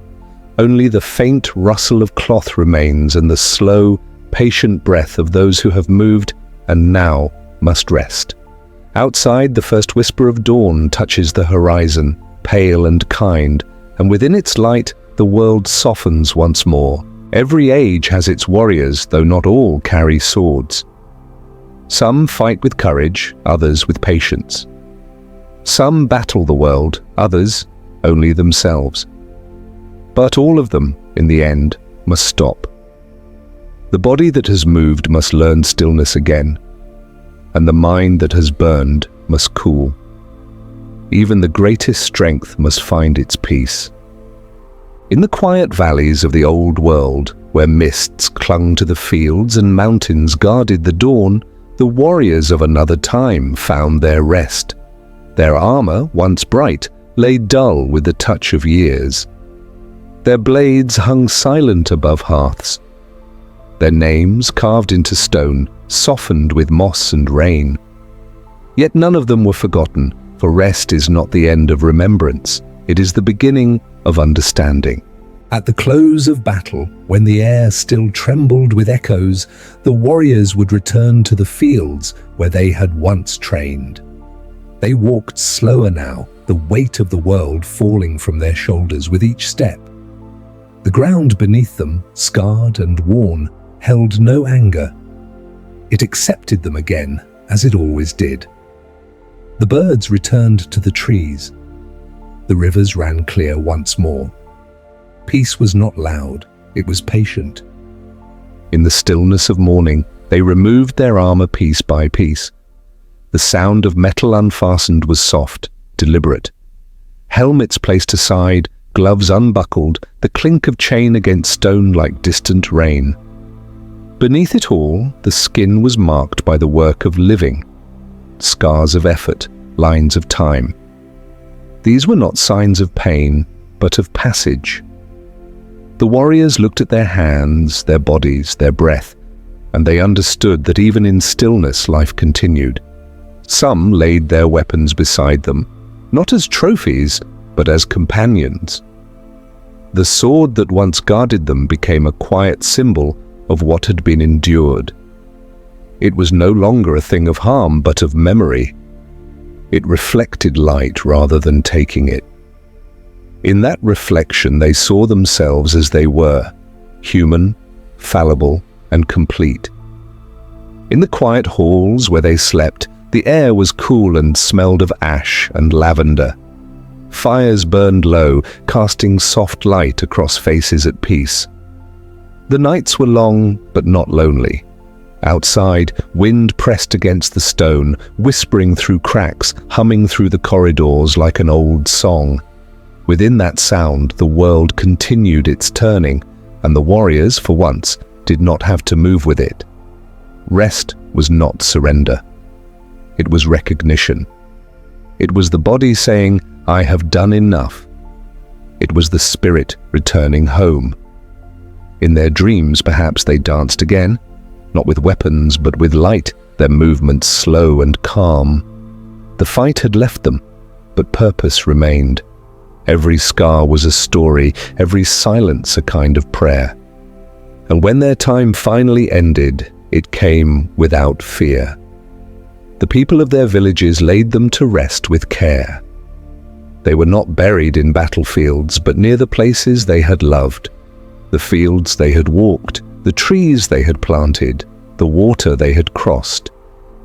A: Only the faint rustle of cloth remains and the slow, patient breath of those who have moved and now must rest. Outside, the first whisper of dawn touches the horizon, pale and kind, and within its light, the world softens once more. Every age has its warriors, though not all carry swords. Some fight with courage, others with patience. Some battle the world, others only themselves. But all of them, in the end, must stop. The body that has moved must learn stillness again, and the mind that has burned must cool. Even the greatest strength must find its peace. In the quiet valleys of the old world, where mists clung to the fields and mountains guarded the dawn, the warriors of another time found their rest. Their armor, once bright, lay dull with the touch of years. Their blades hung silent above hearths. Their names, carved into stone, softened with moss and rain. Yet none of them were forgotten, for rest is not the end of remembrance. It is the beginning of understanding. At the close of battle, when the air still trembled with echoes, the warriors would return to the fields where they had once trained. They walked slower now, the weight of the world falling from their shoulders with each step. The ground beneath them, scarred and worn, held no anger. It accepted them again, as it always did. The birds returned to the trees. The rivers ran clear once more. Peace was not loud, it was patient. In the stillness of morning, they removed their armor piece by piece. The sound of metal unfastened was soft, deliberate. Helmets placed aside, gloves unbuckled, the clink of chain against stone like distant rain. Beneath it all, the skin was marked by the work of living. Scars of effort, lines of time. These were not signs of pain, but of passage. The warriors looked at their hands, their bodies, their breath, and they understood that even in stillness life continued. Some laid their weapons beside them, not as trophies, but as companions. The sword that once guarded them became a quiet symbol of what had been endured. It was no longer a thing of harm, but of memory. It reflected light rather than taking it. In that reflection, they saw themselves as they were, human, fallible, and complete. In the quiet halls where they slept, the air was cool and smelled of ash and lavender. Fires burned low, casting soft light across faces at peace. The nights were long, but not lonely. Outside, wind pressed against the stone, whispering through cracks, humming through the corridors like an old song. Within that sound, the world continued its turning, and the warriors, for once, did not have to move with it. Rest was not surrender. It was recognition. It was the body saying, "I have done enough." It was the spirit returning home. In their dreams, perhaps they danced again, not with weapons, but with light, their movements slow and calm. The fight had left them, but purpose remained. Every scar was a story, every silence a kind of prayer. And when their time finally ended, it came without fear. The people of their villages laid them to rest with care. They were not buried in battlefields, but near the places they had loved, the fields they had walked, the trees they had planted, the water they had crossed.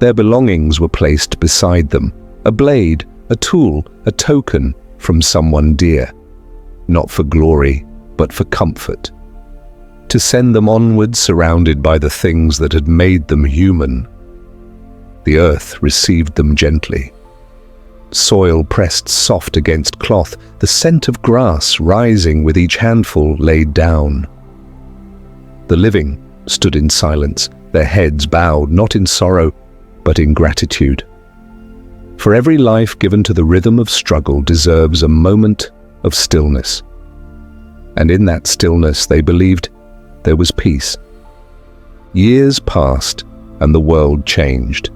A: Their belongings were placed beside them, a blade, a tool, a token from someone dear, not for glory, but for comfort. To send them onward surrounded by the things that had made them human. The earth received them gently. Soil pressed soft against cloth, the scent of grass rising with each handful laid down. The living stood in silence, their heads bowed not in sorrow, but in gratitude. For every life given to the rhythm of struggle deserves a moment of stillness. And in that stillness, they believed, there was peace. Years passed, and the world changed.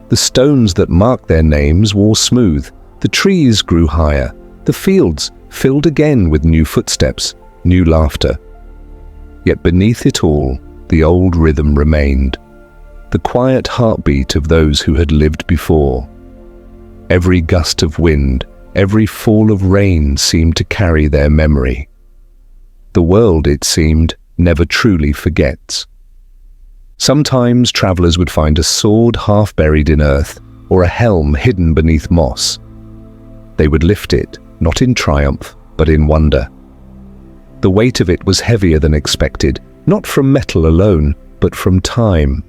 A: The stones that marked their names wore smooth, the trees grew higher, the fields filled again with new footsteps, new laughter. Yet beneath it all, the old rhythm remained, the quiet heartbeat of those who had lived before. Every gust of wind, every fall of rain seemed to carry their memory. The world, it seemed, never truly forgets. Sometimes travelers would find a sword half buried in earth, or a helm hidden beneath moss. They would lift it, not in triumph, but in wonder. The weight of it was heavier than expected, not from metal alone, but from time.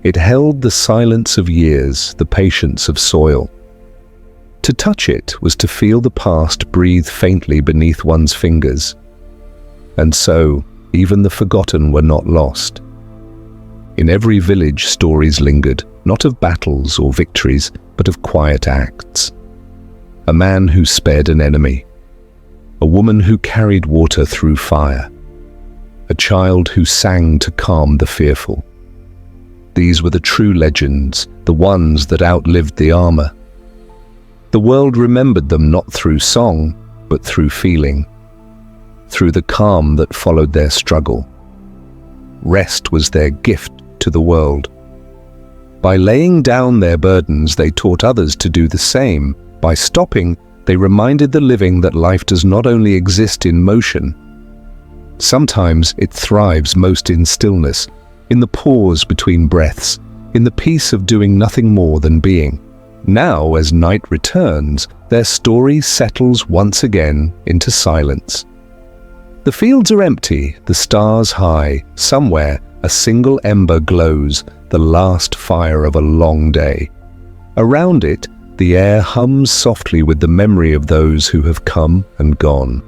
A: It held the silence of years, the patience of soil. To touch it was to feel the past breathe faintly beneath one's fingers. And so, even the forgotten were not lost. In every village stories lingered, not of battles or victories, but of quiet acts. A man who spared an enemy. A woman who carried water through fire. A child who sang to calm the fearful. These were the true legends, the ones that outlived the armor. The world remembered them not through song, but through feeling. Through the calm that followed their struggle. Rest was their gift to the world. By laying down their burdens, they taught others to do the same. By stopping, they reminded the living that life does not only exist in motion. Sometimes it thrives most in stillness, in the pause between breaths, in the peace of doing nothing more than being. Now, as night returns, their story settles once again into silence. The fields are empty, the stars high. Somewhere, a single ember glows, the last fire of a long day. Around it, the air hums softly with the memory of those who have come and gone.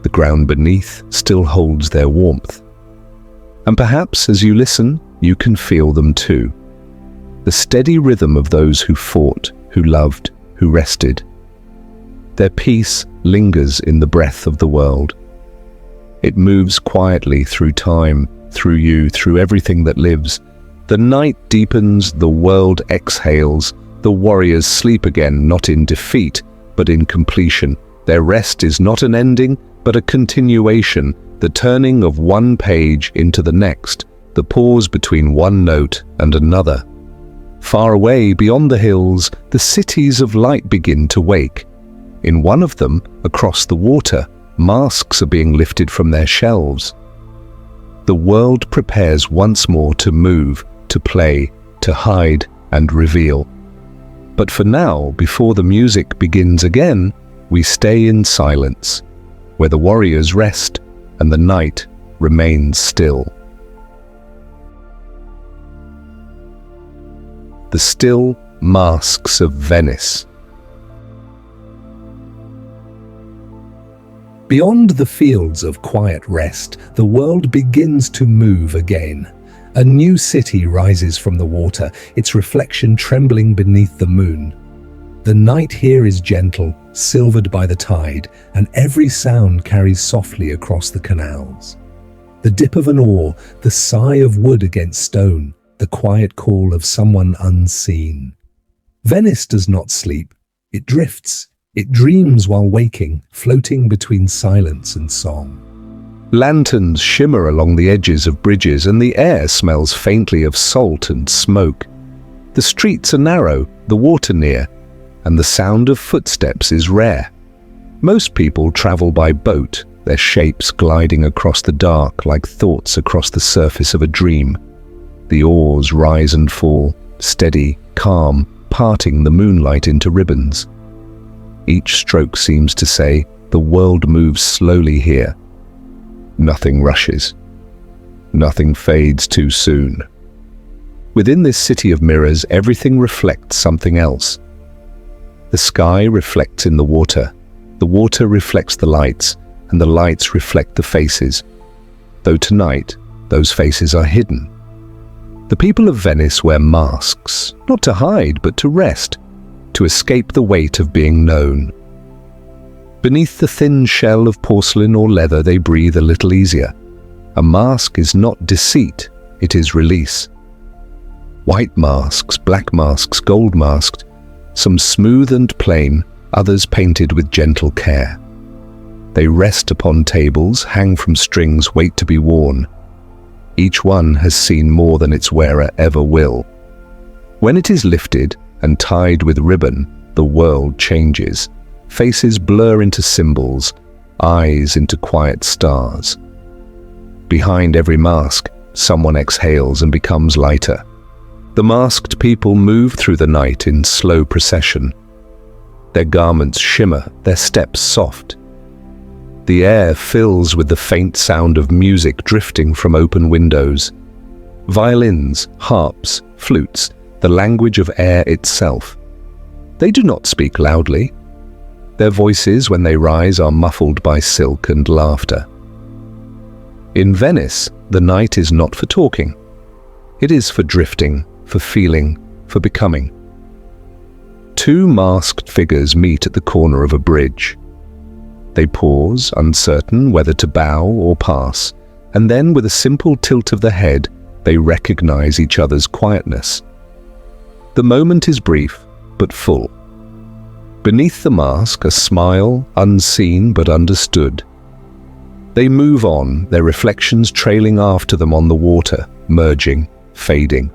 A: The ground beneath still holds their warmth. And perhaps as you listen, you can feel them too. The steady rhythm of those who fought, who loved, who rested. Their peace lingers in the breath of the world. It moves quietly through time, through you, through everything that lives. The night deepens, the world exhales. The warriors sleep again, not in defeat, but in completion. Their rest is not an ending, but a continuation, the turning of one page into the next, the pause between one note and another. Far away, beyond the hills, the cities of light begin to wake. In one of them, across the water, masks are being lifted from their shelves. The world prepares once more to move, to play, to hide and reveal. But for now, before the music begins again, we stay in silence, where the warriors rest and the night remains still. The still masks of Venice. Beyond the fields of quiet rest, the world begins to move again. A new city rises from the water, its reflection trembling beneath the moon. The night here is gentle, silvered by the tide, and every sound carries softly across the canals. The dip of an oar, the sigh of wood against stone, the quiet call of someone unseen. Venice does not sleep. It drifts. It dreams while waking, floating between silence and song. Lanterns shimmer along the edges of bridges, and the air smells faintly of salt and smoke. The streets are narrow, the water near, and the sound of footsteps is rare. Most people travel by boat, their shapes gliding across the dark like thoughts across the surface of a dream. The oars rise and fall, steady, calm, parting the moonlight into ribbons. Each stroke seems to say, the world moves slowly here. Nothing rushes. Nothing fades too soon. Within this city of mirrors, everything reflects something else. The sky reflects in the water reflects the lights, and the lights reflect the faces. Though tonight, those faces are hidden. The people of Venice wear masks, not to hide, but to rest, to escape the weight of being known. Beneath the thin shell of porcelain or leather, they breathe a little easier. A mask is not deceit, it is release. White masks, black masks, gold masks, some smooth and plain, others painted with gentle care. They rest upon tables, hang from strings, wait to be worn. Each one has seen more than its wearer ever will. When it is lifted and tied with ribbon, the world changes. Faces blur into symbols, eyes into quiet stars. Behind every mask, someone exhales and becomes lighter. The masked people move through the night in slow procession. Their garments shimmer, their steps soft. The air fills with the faint sound of music drifting from open windows. Violins, harps, flutes, the language of air itself. They do not speak loudly. Their voices, when they rise, are muffled by silk and laughter. In Venice, the night is not for talking. It is for drifting, for feeling, for becoming. Two masked figures meet at the corner of a bridge. They pause, uncertain whether to bow or pass, and then with a simple tilt of the head, they recognize each other's quietness. The moment is brief, but full. Beneath the mask, a smile, unseen but understood. They move on, their reflections trailing after them on the water, merging, fading.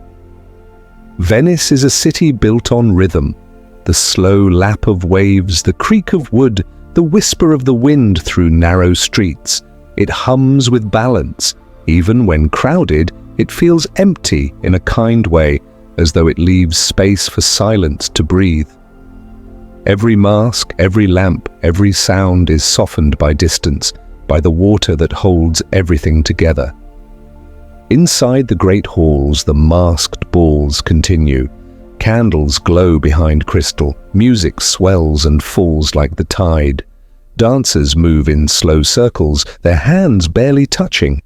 A: Venice is a city built on rhythm. The slow lap of waves, the creak of wood, the whisper of the wind through narrow streets. It hums with balance. Even when crowded, it feels empty in a kind way, as though it leaves space for silence to breathe. Every mask, every lamp, every sound is softened by distance, by the water that holds everything together. Inside the great halls, the masked balls continue. Candles glow behind crystal, music swells and falls like the tide. Dancers move in slow circles, their hands barely touching.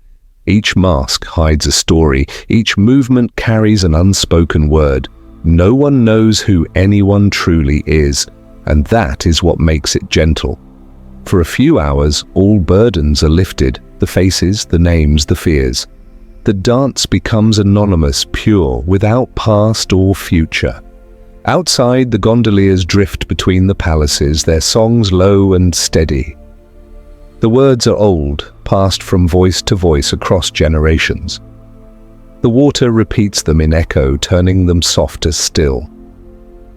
A: Each mask hides a story, each movement carries an unspoken word. No one knows who anyone truly is, and that is what makes it gentle. For a few hours, all burdens are lifted, the faces, the names, the fears. The dance becomes anonymous, pure, without past or future. Outside, the gondoliers drift between the palaces, their songs low and steady. The words are old, passed from voice to voice across generations. The water repeats them in echo, turning them softer still.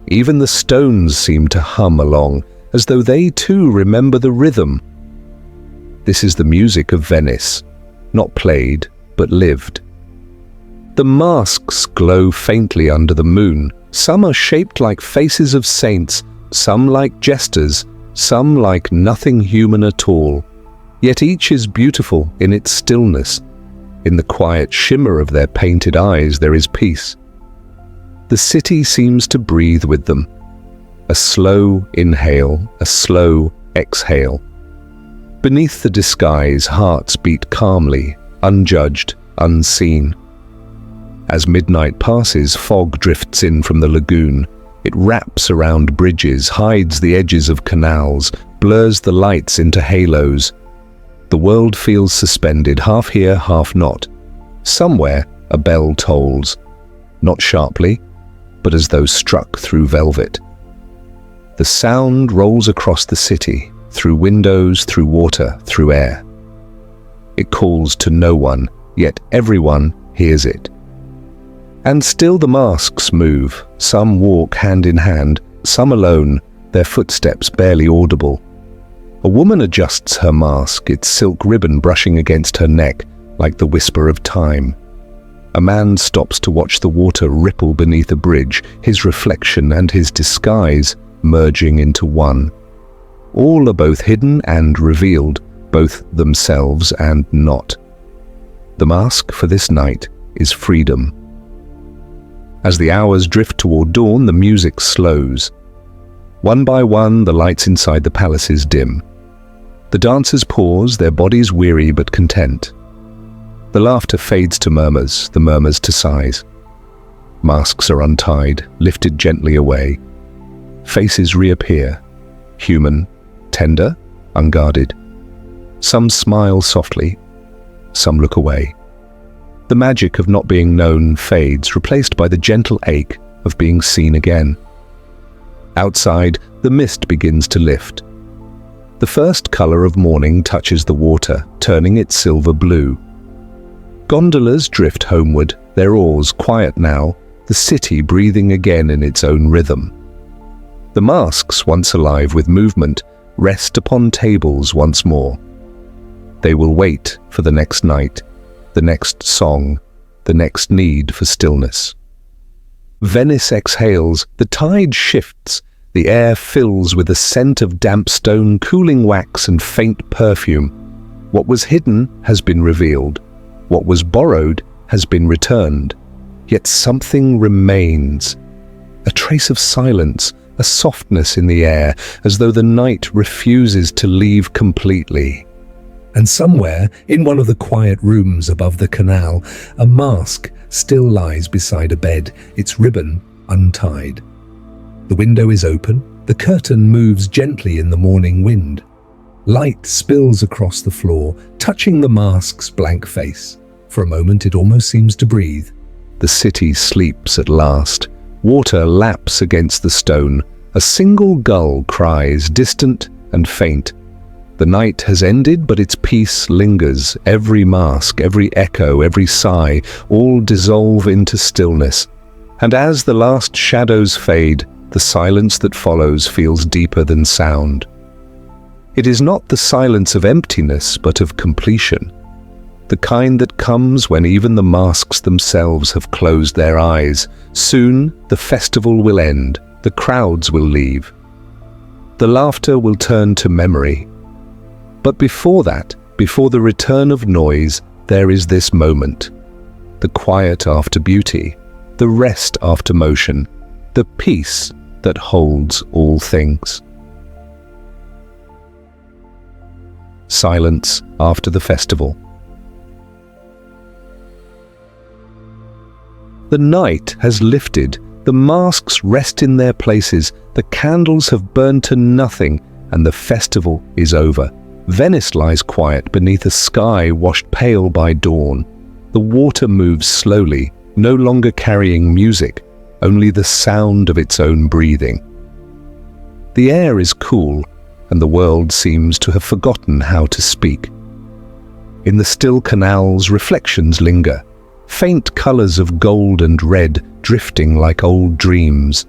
A: Even the stones seem to hum along, as though they too remember the rhythm. This is the music of Venice, not played, but lived. The masks glow faintly under the moon. Some are shaped like faces of saints, some like jesters, some like nothing human at all. Yet each is beautiful in its stillness. In the quiet shimmer of their painted eyes there is peace. The city seems to breathe with them. A slow inhale, a slow exhale. Beneath the disguise, hearts beat calmly, unjudged, unseen. As midnight passes, fog drifts in from the lagoon. It wraps around bridges, hides the edges of canals, blurs the lights into halos. The world feels suspended, half here, half not. Somewhere, a bell tolls. Not sharply, but as though struck through velvet. The sound rolls across the city, through windows, through water, through air. It calls to no one, yet everyone hears it. And still the masks move. Some walk hand in hand, some alone, their footsteps barely audible. A woman adjusts her mask, its silk ribbon brushing against her neck like the whisper of time. A man stops to watch the water ripple beneath a bridge, his reflection and his disguise merging into one. All are both hidden and revealed, both themselves and not. The mask for this night is freedom. As the hours drift toward dawn, the music slows. One by one, the lights inside the palaces dim. The dancers pause, their bodies weary but content. The laughter fades to murmurs, the murmurs to sighs. Masks are untied, lifted gently away. Faces reappear, human, tender, unguarded. Some smile softly, some look away. The magic of not being known fades, replaced by the gentle ache of being seen again. Outside, the mist begins to lift. The first color of morning touches the water, turning it silver blue. Gondolas drift homeward, their oars quiet now, the city breathing again in its own rhythm. The masks, once alive with movement, rest upon tables once more. They will wait for the next night, the next song, the next need for stillness. Venice exhales, the tide shifts, the air fills with a scent of damp stone, cooling wax and faint perfume. What was hidden has been revealed. What was borrowed has been returned. Yet something remains. A trace of silence, a softness in the air, as though the night refuses to leave completely. And somewhere, in one of the quiet rooms above the canal, a mask still lies beside a bed, its ribbon untied. The window is open, the curtain moves gently in the morning wind. Light spills across the floor, touching the mask's blank face. For a moment it almost seems to breathe. The city sleeps at last. Water laps against the stone. A single gull cries, distant and faint. The night has ended, but its peace lingers. Every mask, every echo, every sigh, all dissolve into stillness. And as the last shadows fade, the silence that follows feels deeper than sound. It is not the silence of emptiness, but of completion. The kind that comes when even the masks themselves have closed their eyes. Soon, the festival will end, the crowds will leave. The laughter will turn to memory. But before that, before the return of noise, there is this moment. The quiet after beauty, the rest after motion, the peace that holds all things. Silence after the festival. The night has lifted, the masks rest in their places, the candles have burned to nothing, and the festival is over. Venice lies quiet beneath a sky washed pale by dawn. The water moves slowly, no longer carrying music, only the sound of its own breathing. The air is cool, and the world seems to have forgotten how to speak. In the still canals, reflections linger, faint colors of gold and red drifting like old dreams.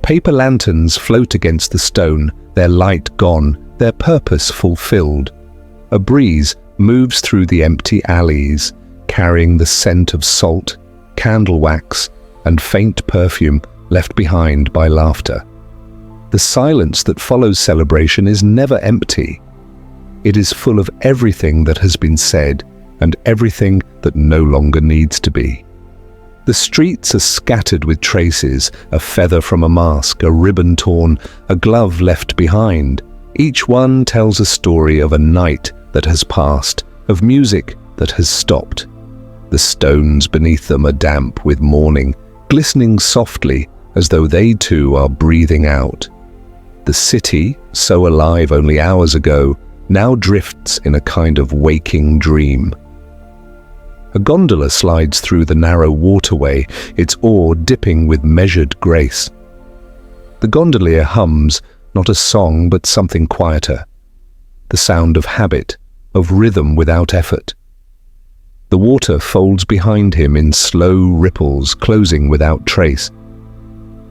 A: Paper lanterns float against the stone, their light gone, their purpose fulfilled. A breeze moves through the empty alleys, carrying the scent of salt, candle wax, and faint perfume left behind by laughter. The silence that follows celebration is never empty. It is full of everything that has been said and everything that no longer needs to be. The streets are scattered with traces, a feather from a mask, a ribbon torn, a glove left behind. Each one tells a story of a night that has passed, of music that has stopped. The stones beneath them are damp with mourning, glistening softly as though they too are breathing out. The city, so alive only hours ago, now drifts in a kind of waking dream. A gondola slides through the narrow waterway, its oar dipping with measured grace. The gondolier hums, not a song but something quieter, the sound of habit, of rhythm without effort. The water folds behind him in slow ripples, closing without trace.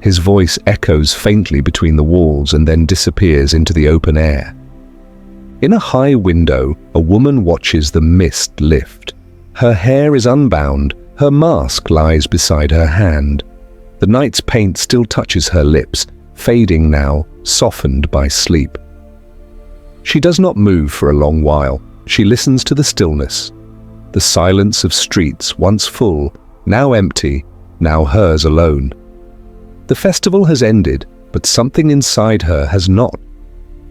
A: His voice echoes faintly between the walls and then disappears into the open air. In a high window, a woman watches the mist lift. Her hair is unbound, her mask lies beside her hand. The night's paint still touches her lips, fading now, softened by sleep. She does not move for a long while. She listens to the stillness, the silence of streets once full, now empty, now hers alone. The festival has ended, but something inside her has not.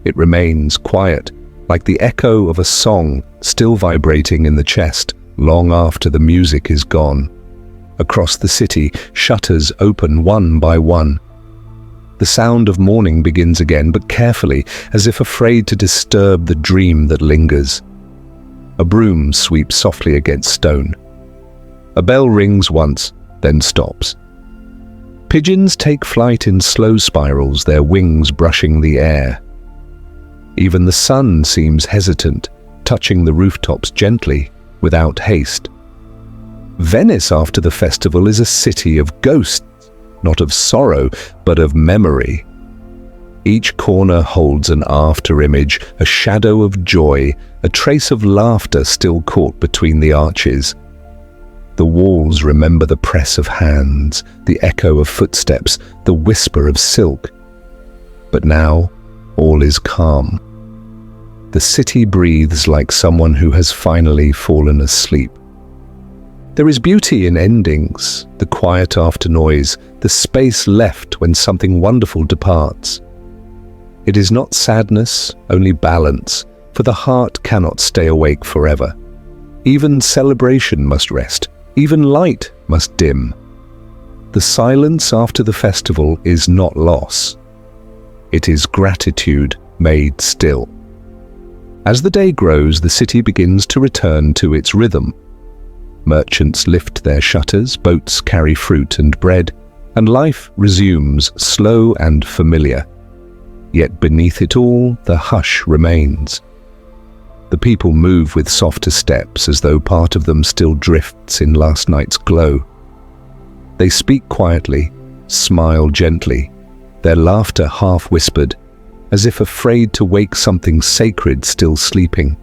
A: It remains quiet, like the echo of a song still vibrating in the chest long after the music is gone. Across the city, shutters open one by one. The sound of morning begins again, but carefully, as if afraid to disturb the dream that lingers. A broom sweeps softly against stone. A bell rings once, then stops. Pigeons take flight in slow spirals, their wings brushing the air. Even the sun seems hesitant, touching the rooftops gently, without haste. Venice after the festival is a city of ghosts, not of sorrow, but of memory. Each corner holds an after-image, a shadow of joy, a trace of laughter still caught between the arches. The walls remember the press of hands, the echo of footsteps, the whisper of silk. But now, all is calm. The city breathes like someone who has finally fallen asleep. There is beauty in endings, the quiet after noise, the space left when something wonderful departs. It is not sadness, only balance, for the heart cannot stay awake forever. Even celebration must rest, even light must dim. The silence after the festival is not loss. It is gratitude made still. As the day grows, the city begins to return to its rhythm. Merchants lift their shutters, boats carry fruit and bread, and life resumes slow and familiar. Yet beneath it all, the hush remains. The people move with softer steps as though part of them still drifts in last night's glow. They speak quietly, smile gently, their laughter half-whispered, as if afraid to wake something sacred still sleeping.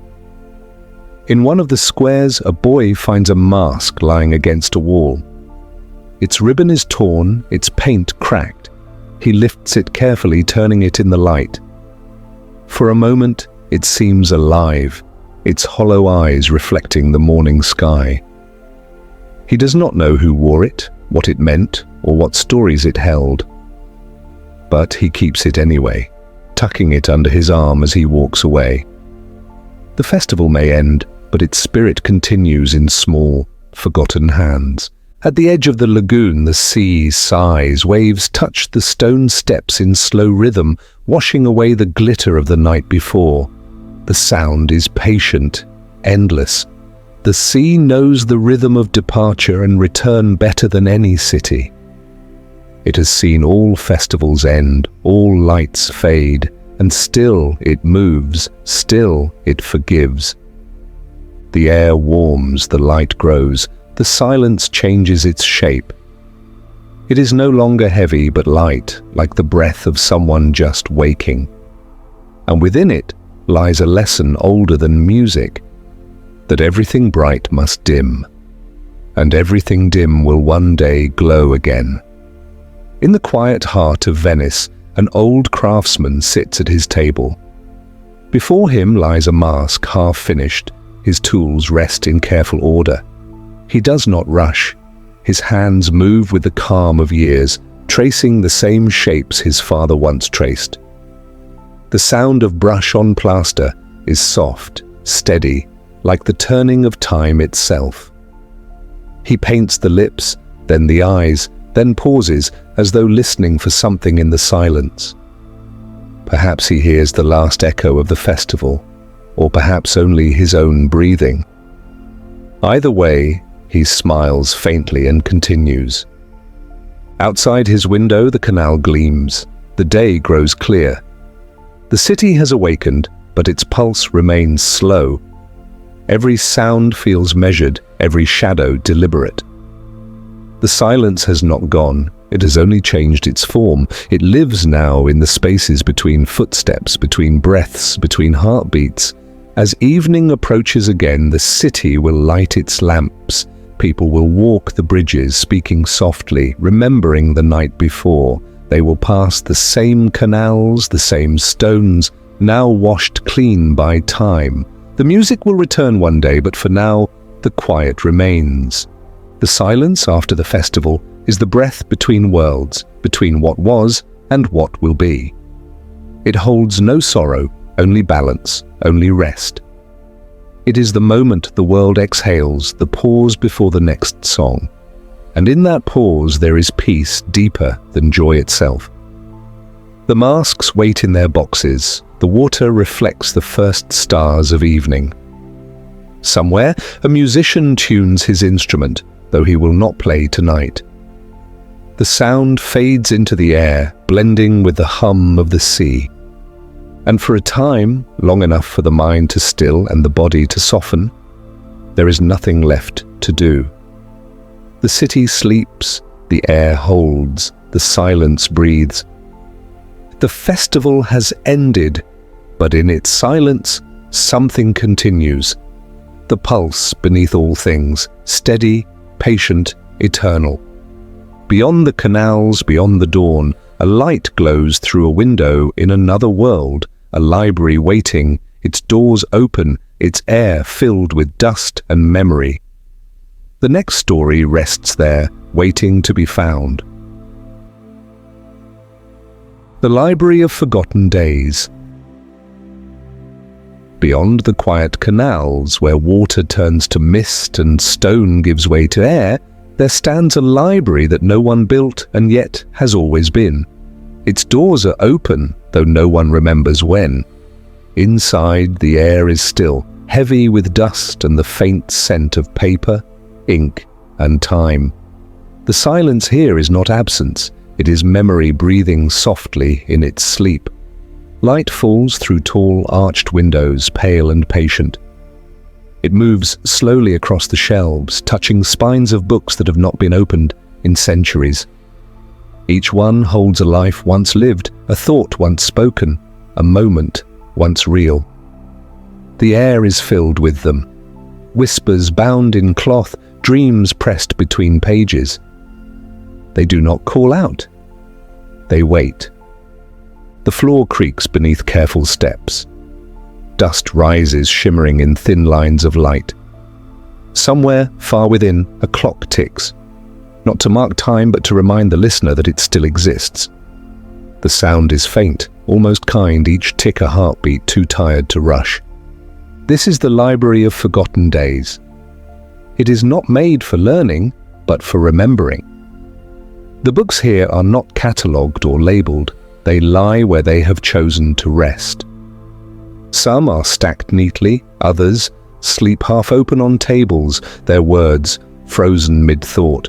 A: In one of the squares, a boy finds a mask lying against a wall. Its ribbon is torn, its paint cracked. He lifts it carefully, turning it in the light. For a moment, it seems alive, its hollow eyes reflecting the morning sky. He does not know who wore it, what it meant, or what stories it held. But he keeps it anyway, tucking it under his arm as he walks away. The festival may end, but its spirit continues in small, forgotten hands. At the edge of the lagoon, the sea sighs, waves touch the stone steps in slow rhythm, washing away the glitter of the night before. The sound is patient, endless. The sea knows the rhythm of departure and return better than any city. It has seen all festivals end, all lights fade, and still it moves, still it forgives. The air warms, the light grows, the silence changes its shape. It is no longer heavy but light, like the breath of someone just waking. And within it lies a lesson older than music, that everything bright must dim, and everything dim will one day glow again. In the quiet heart of Venice, an old craftsman sits at his table. Before him lies a mask half finished, his tools rest in careful order. He does not rush. His hands move with the calm of years, tracing the same shapes his father once traced. The sound of brush on plaster is soft, steady, like the turning of time itself. He paints the lips, then the eyes, then pauses as though listening for something in the silence. Perhaps he hears the last echo of the festival, or perhaps only his own breathing. Either way, he smiles faintly and continues. Outside his window, the canal gleams. The day grows clear. The city has awakened, but its pulse remains slow. Every sound feels measured, every shadow deliberate. The silence has not gone, it has only changed its form. It lives now in the spaces between footsteps, between breaths, between heartbeats. As evening approaches again, the city will light its lamps. People will walk the bridges, speaking softly, remembering the night before. They will pass the same canals, the same stones, now washed clean by time. The music will return one day, but for now, the quiet remains. The silence after the festival is the breath between worlds, between what was and what will be. It holds no sorrow, only balance, only rest. It is the moment the world exhales, the pause before the next song. And in that pause there is peace deeper than joy itself. The masks wait in their boxes. The water reflects the first stars of evening. Somewhere, a musician tunes his instrument, though he will not play tonight. The sound fades into the air, blending with the hum of the sea. And for a time, long enough for the mind to still and the body to soften, there is nothing left to do. The city sleeps, the air holds, the silence breathes. The festival has ended, but in its silence, something continues. The pulse beneath all things, steady, patient, eternal. Beyond the canals, beyond the dawn, a light glows through a window in another world, a library waiting, its doors open, its air filled with dust and memory. The next story rests there, waiting to be found. The Library of Forgotten Days. Beyond the quiet canals, where water turns to mist and stone gives way to air, there stands a library that no one built and yet has always been. Its doors are open, though no one remembers when. Inside, the air is still, heavy with dust and the faint scent of paper, ink, and time. The silence here is not absence, it is memory breathing softly in its sleep. Light falls through tall, arched windows, pale and patient. It moves slowly across the shelves, touching spines of books that have not been opened, in centuries. Each one holds a life once lived, a thought once spoken, a moment once real. The air is filled with them. Whispers bound in cloth, dreams pressed between pages. They do not call out. They wait. The floor creaks beneath careful steps. Dust rises, shimmering in thin lines of light. Somewhere, far within, a clock ticks, not to mark time but to remind the listener that it still exists. The sound is faint, almost kind, each tick a heartbeat too tired to rush. This is the library of forgotten days. It is not made for learning, but for remembering. The books here are not catalogued or labelled. They lie where they have chosen to rest. Some are stacked neatly, others sleep half open on tables, their words frozen mid-thought.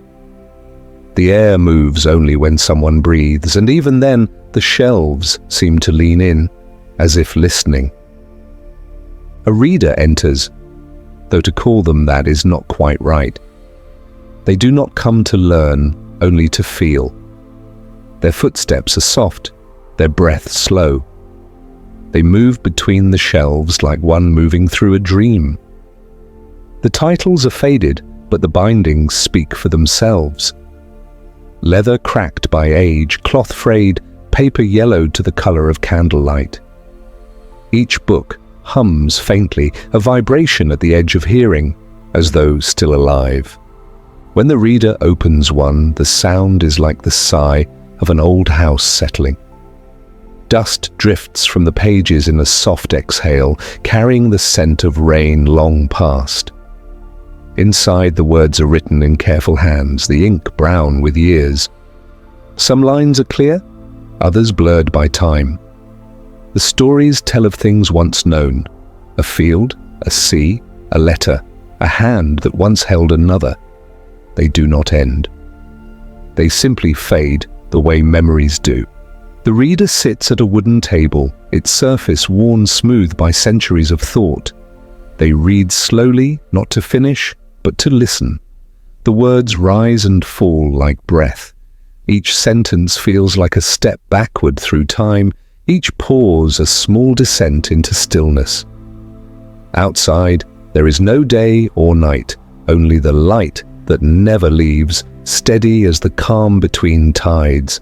A: The air moves only when someone breathes, and even then the shelves seem to lean in, as if listening. A reader enters, though to call them that is not quite right. They do not come to learn, only to feel. Their footsteps are soft, their breath slow. They move between the shelves like one moving through a dream. The titles are faded, but the bindings speak for themselves. Leather cracked by age, cloth frayed, paper yellowed to the color of candlelight. Each book hums faintly, a vibration at the edge of hearing, as though still alive. When the reader opens one, the sound is like the sigh of an old house settling. Dust drifts from the pages in a soft exhale, carrying the scent of rain long past. Inside, the words are written in careful hands, the ink brown with years. Some lines are clear, others blurred by time. The stories tell of things once known: a field, a sea, a letter, a hand that once held another. They do not end. They simply fade the way memories do. The reader sits at a wooden table, its surface worn smooth by centuries of thought. They read slowly, not to finish, but to listen. The words rise and fall like breath. Each sentence feels like a step backward through time, each pause a small descent into stillness. Outside, there is no day or night, only the light that never leaves, steady as the calm between tides.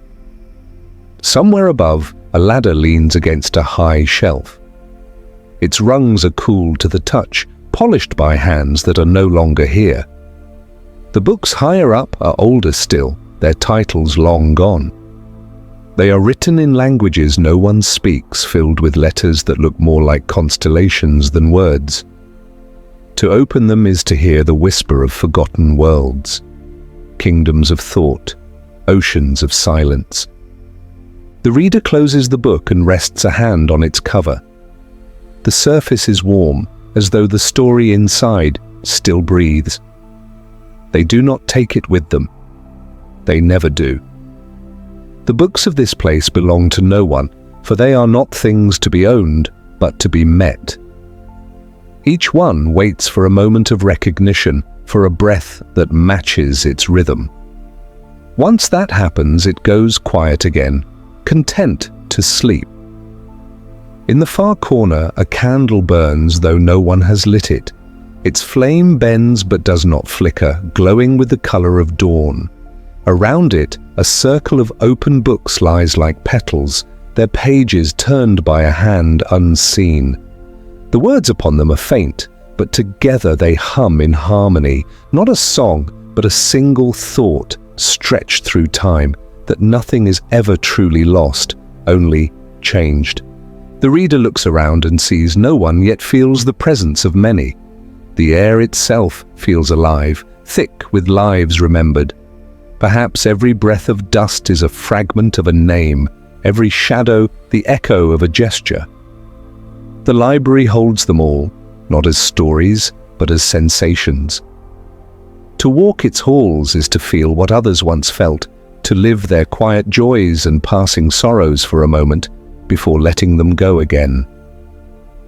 A: Somewhere above, a ladder leans against a high shelf. Its rungs are cool to the touch, polished by hands that are no longer here. The books higher up are older still, their titles long gone. They are written in languages no one speaks, filled with letters that look more like constellations than words. To open them is to hear the whisper of forgotten worlds, kingdoms of thought, oceans of silence. The reader closes the book and rests a hand on its cover. The surface is warm, as though the story inside still breathes. They do not take it with them. They never do. The books of this place belong to no one, for they are not things to be owned, but to be met. Each one waits for a moment of recognition, for a breath that matches its rhythm. Once that happens, it goes quiet again, content to sleep. In the far corner, a candle burns, though no one has lit it. Its flame bends but does not flicker, glowing with the color of dawn. Around it, a circle of open books lies like petals, their pages turned by a hand unseen. The words upon them are faint, but together they hum in harmony, not a song, but a single thought stretched through time, that nothing is ever truly lost, only changed. The reader looks around and sees no one, yet feels the presence of many. The air itself feels alive, thick with lives remembered. Perhaps every breath of dust is a fragment of a name, every shadow the echo of a gesture. The library holds them all, not as stories, but as sensations. To walk its halls is to feel what others once felt, to live their quiet joys and passing sorrows for a moment, before letting them go again.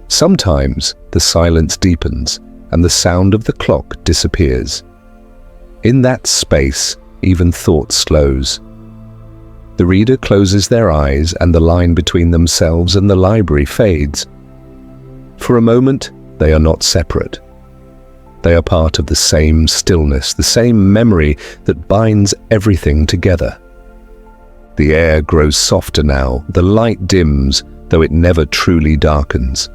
A: Sometimes the silence deepens, and the sound of the clock disappears. In that space, even thought slows. The reader closes their eyes and the line between themselves and the library fades. For a moment, they are not separate. They are part of the same stillness, the same memory that binds everything together. The air grows softer now, the light dims, though it never truly darkens.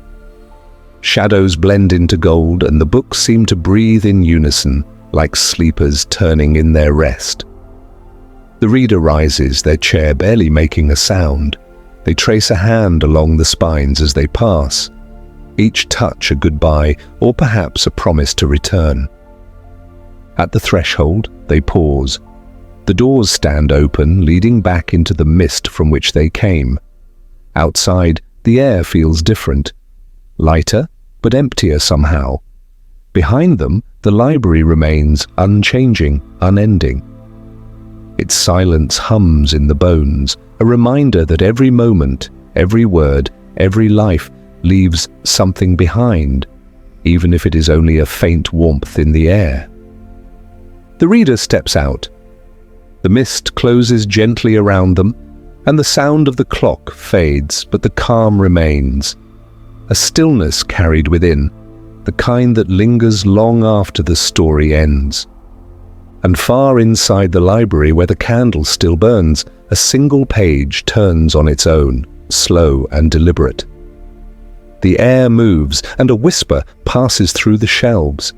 A: Shadows blend into gold, and the books seem to breathe in unison, like sleepers turning in their rest. The reader rises, their chair barely making a sound. They trace a hand along the spines as they pass, each touch a goodbye or perhaps a promise to return. At the threshold, they pause. The doors stand open, leading back into the mist from which they came. Outside, the air feels different, lighter but emptier somehow. Behind them, the library remains unchanging, unending. Its silence hums in the bones, a reminder that every moment, every word, every life leaves something behind, even if it is only a faint warmth in the air. The reader steps out. The mist closes gently around them, and the sound of the clock fades, but the calm remains. A stillness carried within, the kind that lingers long after the story ends. And far inside the library, where the candle still burns, a single page turns on its own, slow and deliberate. The air moves, and a whisper passes through the shelves,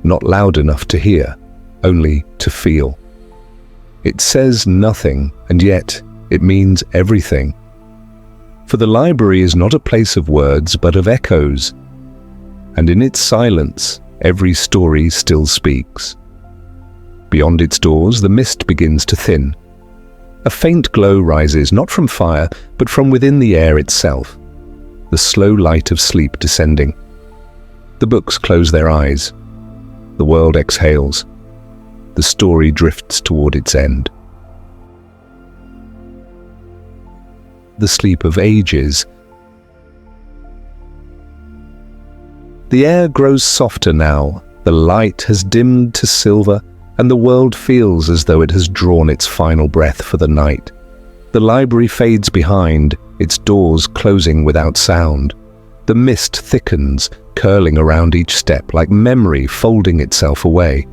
A: not loud enough to hear, only to feel. It says nothing, and yet it means everything. For the library is not a place of words, but of echoes. And in its silence, every story still speaks. Beyond its doors, the mist begins to thin. A faint glow rises, not from fire, but from within the air itself, the slow light of sleep descending. The books close their eyes. The world exhales. The story drifts toward its end. The sleep of ages. The air grows softer now, the light has dimmed to silver, and the world feels as though it has drawn its final breath for the night. The library fades behind, its doors closing without sound. The mist thickens, curling around each step like memory folding itself away.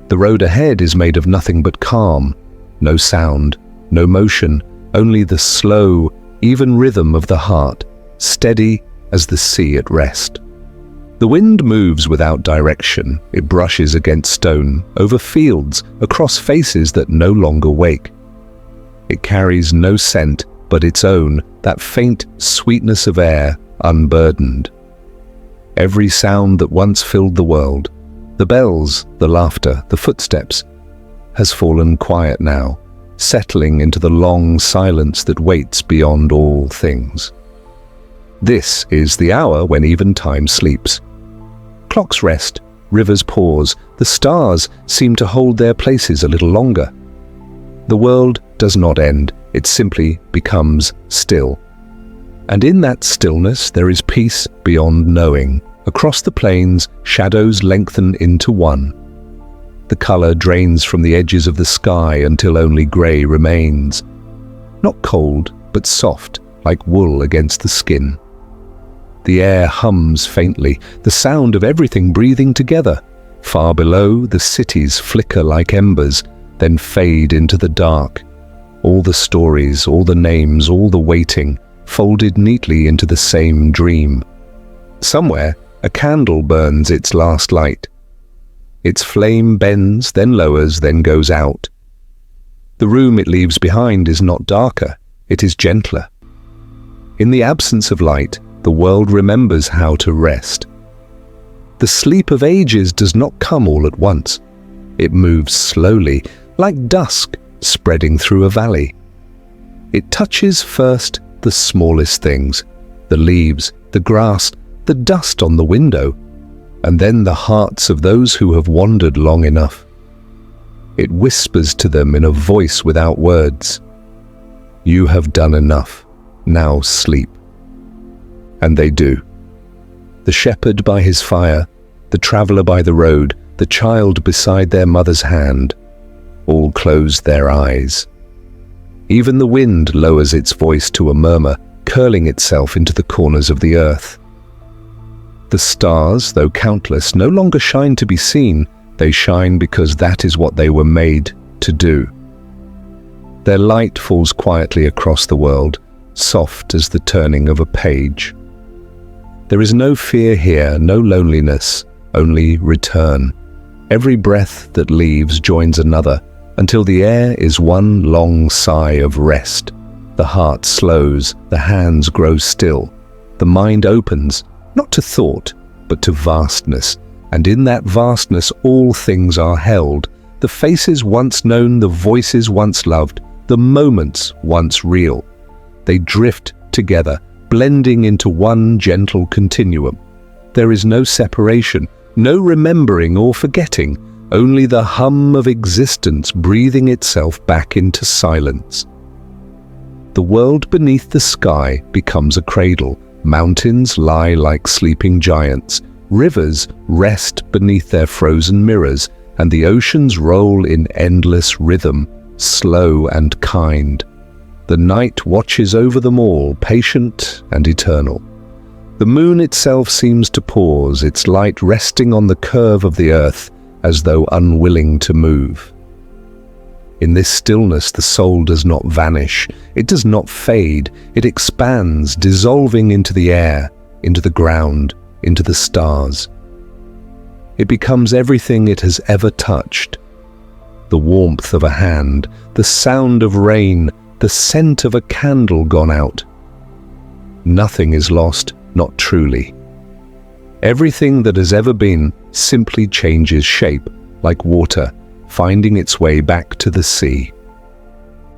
A: The road ahead is made of nothing but calm, no sound, no motion, only the slow, even rhythm of the heart, steady as the sea at rest. The wind moves without direction. It brushes against stone, over fields, across faces that no longer wake. It carries no scent but its own, that faint sweetness of air, unburdened. Every sound that once filled the world, the bells, the laughter, the footsteps, has fallen quiet now, settling into the long silence that waits beyond all things. This is the hour when even time sleeps. Clocks rest, rivers pause, the stars seem to hold their places a little longer. The world does not end, it simply becomes still. And in that stillness there is peace beyond knowing. Across the plains, shadows lengthen into one. The color drains from the edges of the sky until only gray remains. Not cold, but soft, like wool against the skin. The air hums faintly, the sound of everything breathing together. Far below, the cities flicker like embers, then fade into the dark. All the stories, all the names, all the waiting, folded neatly into the same dream. Somewhere, a candle burns its last light. Its flame bends, then lowers, then goes out. The room it leaves behind is not darker, it is gentler. In the absence of light, the world remembers how to rest. The sleep of ages does not come all at once. It moves slowly, like dusk spreading through a valley. It touches first the smallest things, the leaves, the grass, the dust on the window, and then the hearts of those who have wandered long enough. It whispers to them in a voice without words, "You have done enough, now sleep." And they do. The shepherd by his fire, the traveler by the road, the child beside their mother's hand. All close their eyes. Even the wind lowers its voice to a murmur, curling itself into the corners of the earth. The stars, though countless, no longer shine to be seen. They shine because that is what they were made to do. Their light falls quietly across the world, soft as the turning of a page. There is no fear here, no loneliness, only return. Every breath that leaves joins another, until the air is one long sigh of rest. The heart slows, the hands grow still. The mind opens, not to thought, but to vastness. And in that vastness all things are held. The faces once known, the voices once loved, the moments once real. They drift together, blending into one gentle continuum. There is no separation, no remembering or forgetting, only the hum of existence breathing itself back into silence. The world beneath the sky becomes a cradle. Mountains lie like sleeping giants. Rivers rest beneath their frozen mirrors, and the oceans roll in endless rhythm, slow and kind. The night watches over them all, patient and eternal. The moon itself seems to pause, its light resting on the curve of the earth, as though unwilling to move. In this stillness, the soul does not vanish. It does not fade. It expands, dissolving into the air, into the ground, into the stars. It becomes everything it has ever touched. The warmth of a hand, the sound of rain, the scent of a candle gone out. Nothing is lost, not truly. Everything that has ever been simply changes shape, like water, finding its way back to the sea.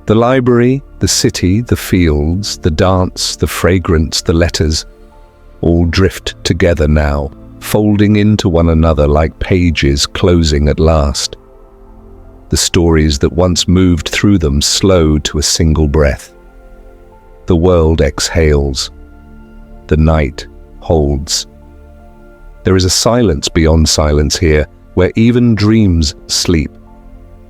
A: The library, the city, the fields, the dance, the fragrance, the letters, all drift together now, folding into one another like pages closing at last. The stories that once moved through them slow to a single breath. The world exhales. The night holds. There is a silence beyond silence here, where even dreams sleep.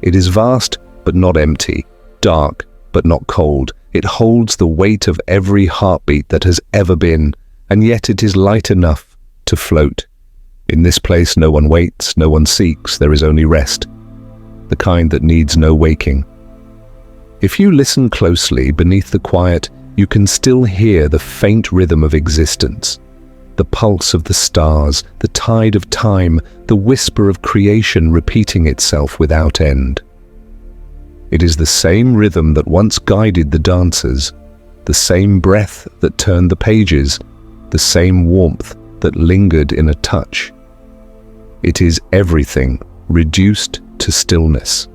A: It is vast, but not empty, dark, but not cold. It holds the weight of every heartbeat that has ever been, and yet it is light enough to float. In this place no one waits, no one seeks, there is only rest, the kind that needs no waking. If you listen closely beneath the quiet, you can still hear the faint rhythm of existence. The pulse of the stars, the tide of time, the whisper of creation repeating itself without end. It is the same rhythm that once guided the dancers, the same breath that turned the pages, the same warmth that lingered in a touch. It is everything reduced to stillness.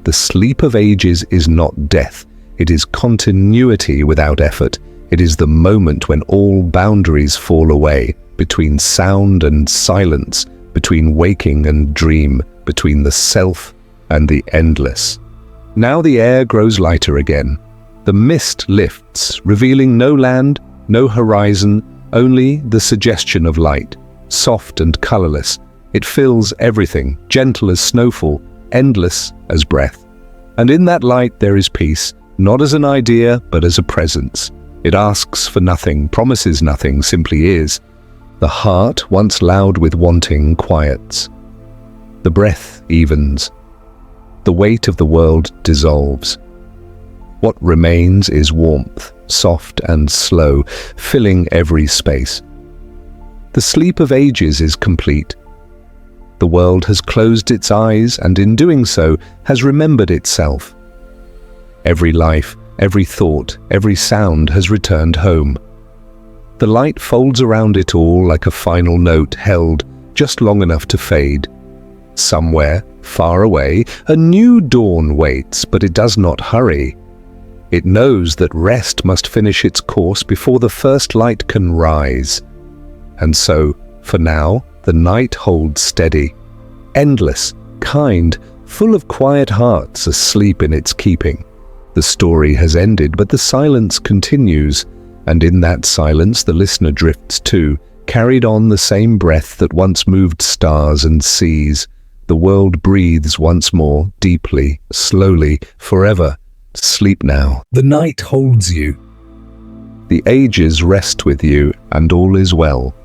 A: The sleep of ages is not death, it is continuity without effort. It is the moment when all boundaries fall away, between sound and silence, between waking and dream, between the self and the endless. Now the air grows lighter again. The mist lifts, revealing no land, no horizon, only the suggestion of light, soft and colorless. It fills everything, gentle as snowfall, endless as breath. And in that light there is peace, not as an idea, but as a presence. It asks for nothing, promises nothing, simply is. The heart, once loud with wanting, quiets. The breath evens. The weight of the world dissolves. What remains is warmth, soft and slow, filling every space. The sleep of ages is complete. The world has closed its eyes and in doing so has remembered itself. Every life, every thought, every sound has returned home. The light folds around it all like a final note held just long enough to fade. Somewhere, far away, a new dawn waits, but it does not hurry. It knows that rest must finish its course before the first light can rise. And so, for now, the night holds steady, endless, kind, full of quiet hearts asleep in its keeping. The story has ended, but the silence continues, and in that silence the listener drifts too, carried on the same breath that once moved stars and seas, The world breathes once more, deeply, slowly, forever. Sleep now. The night holds you. The ages rest with you, and all is well.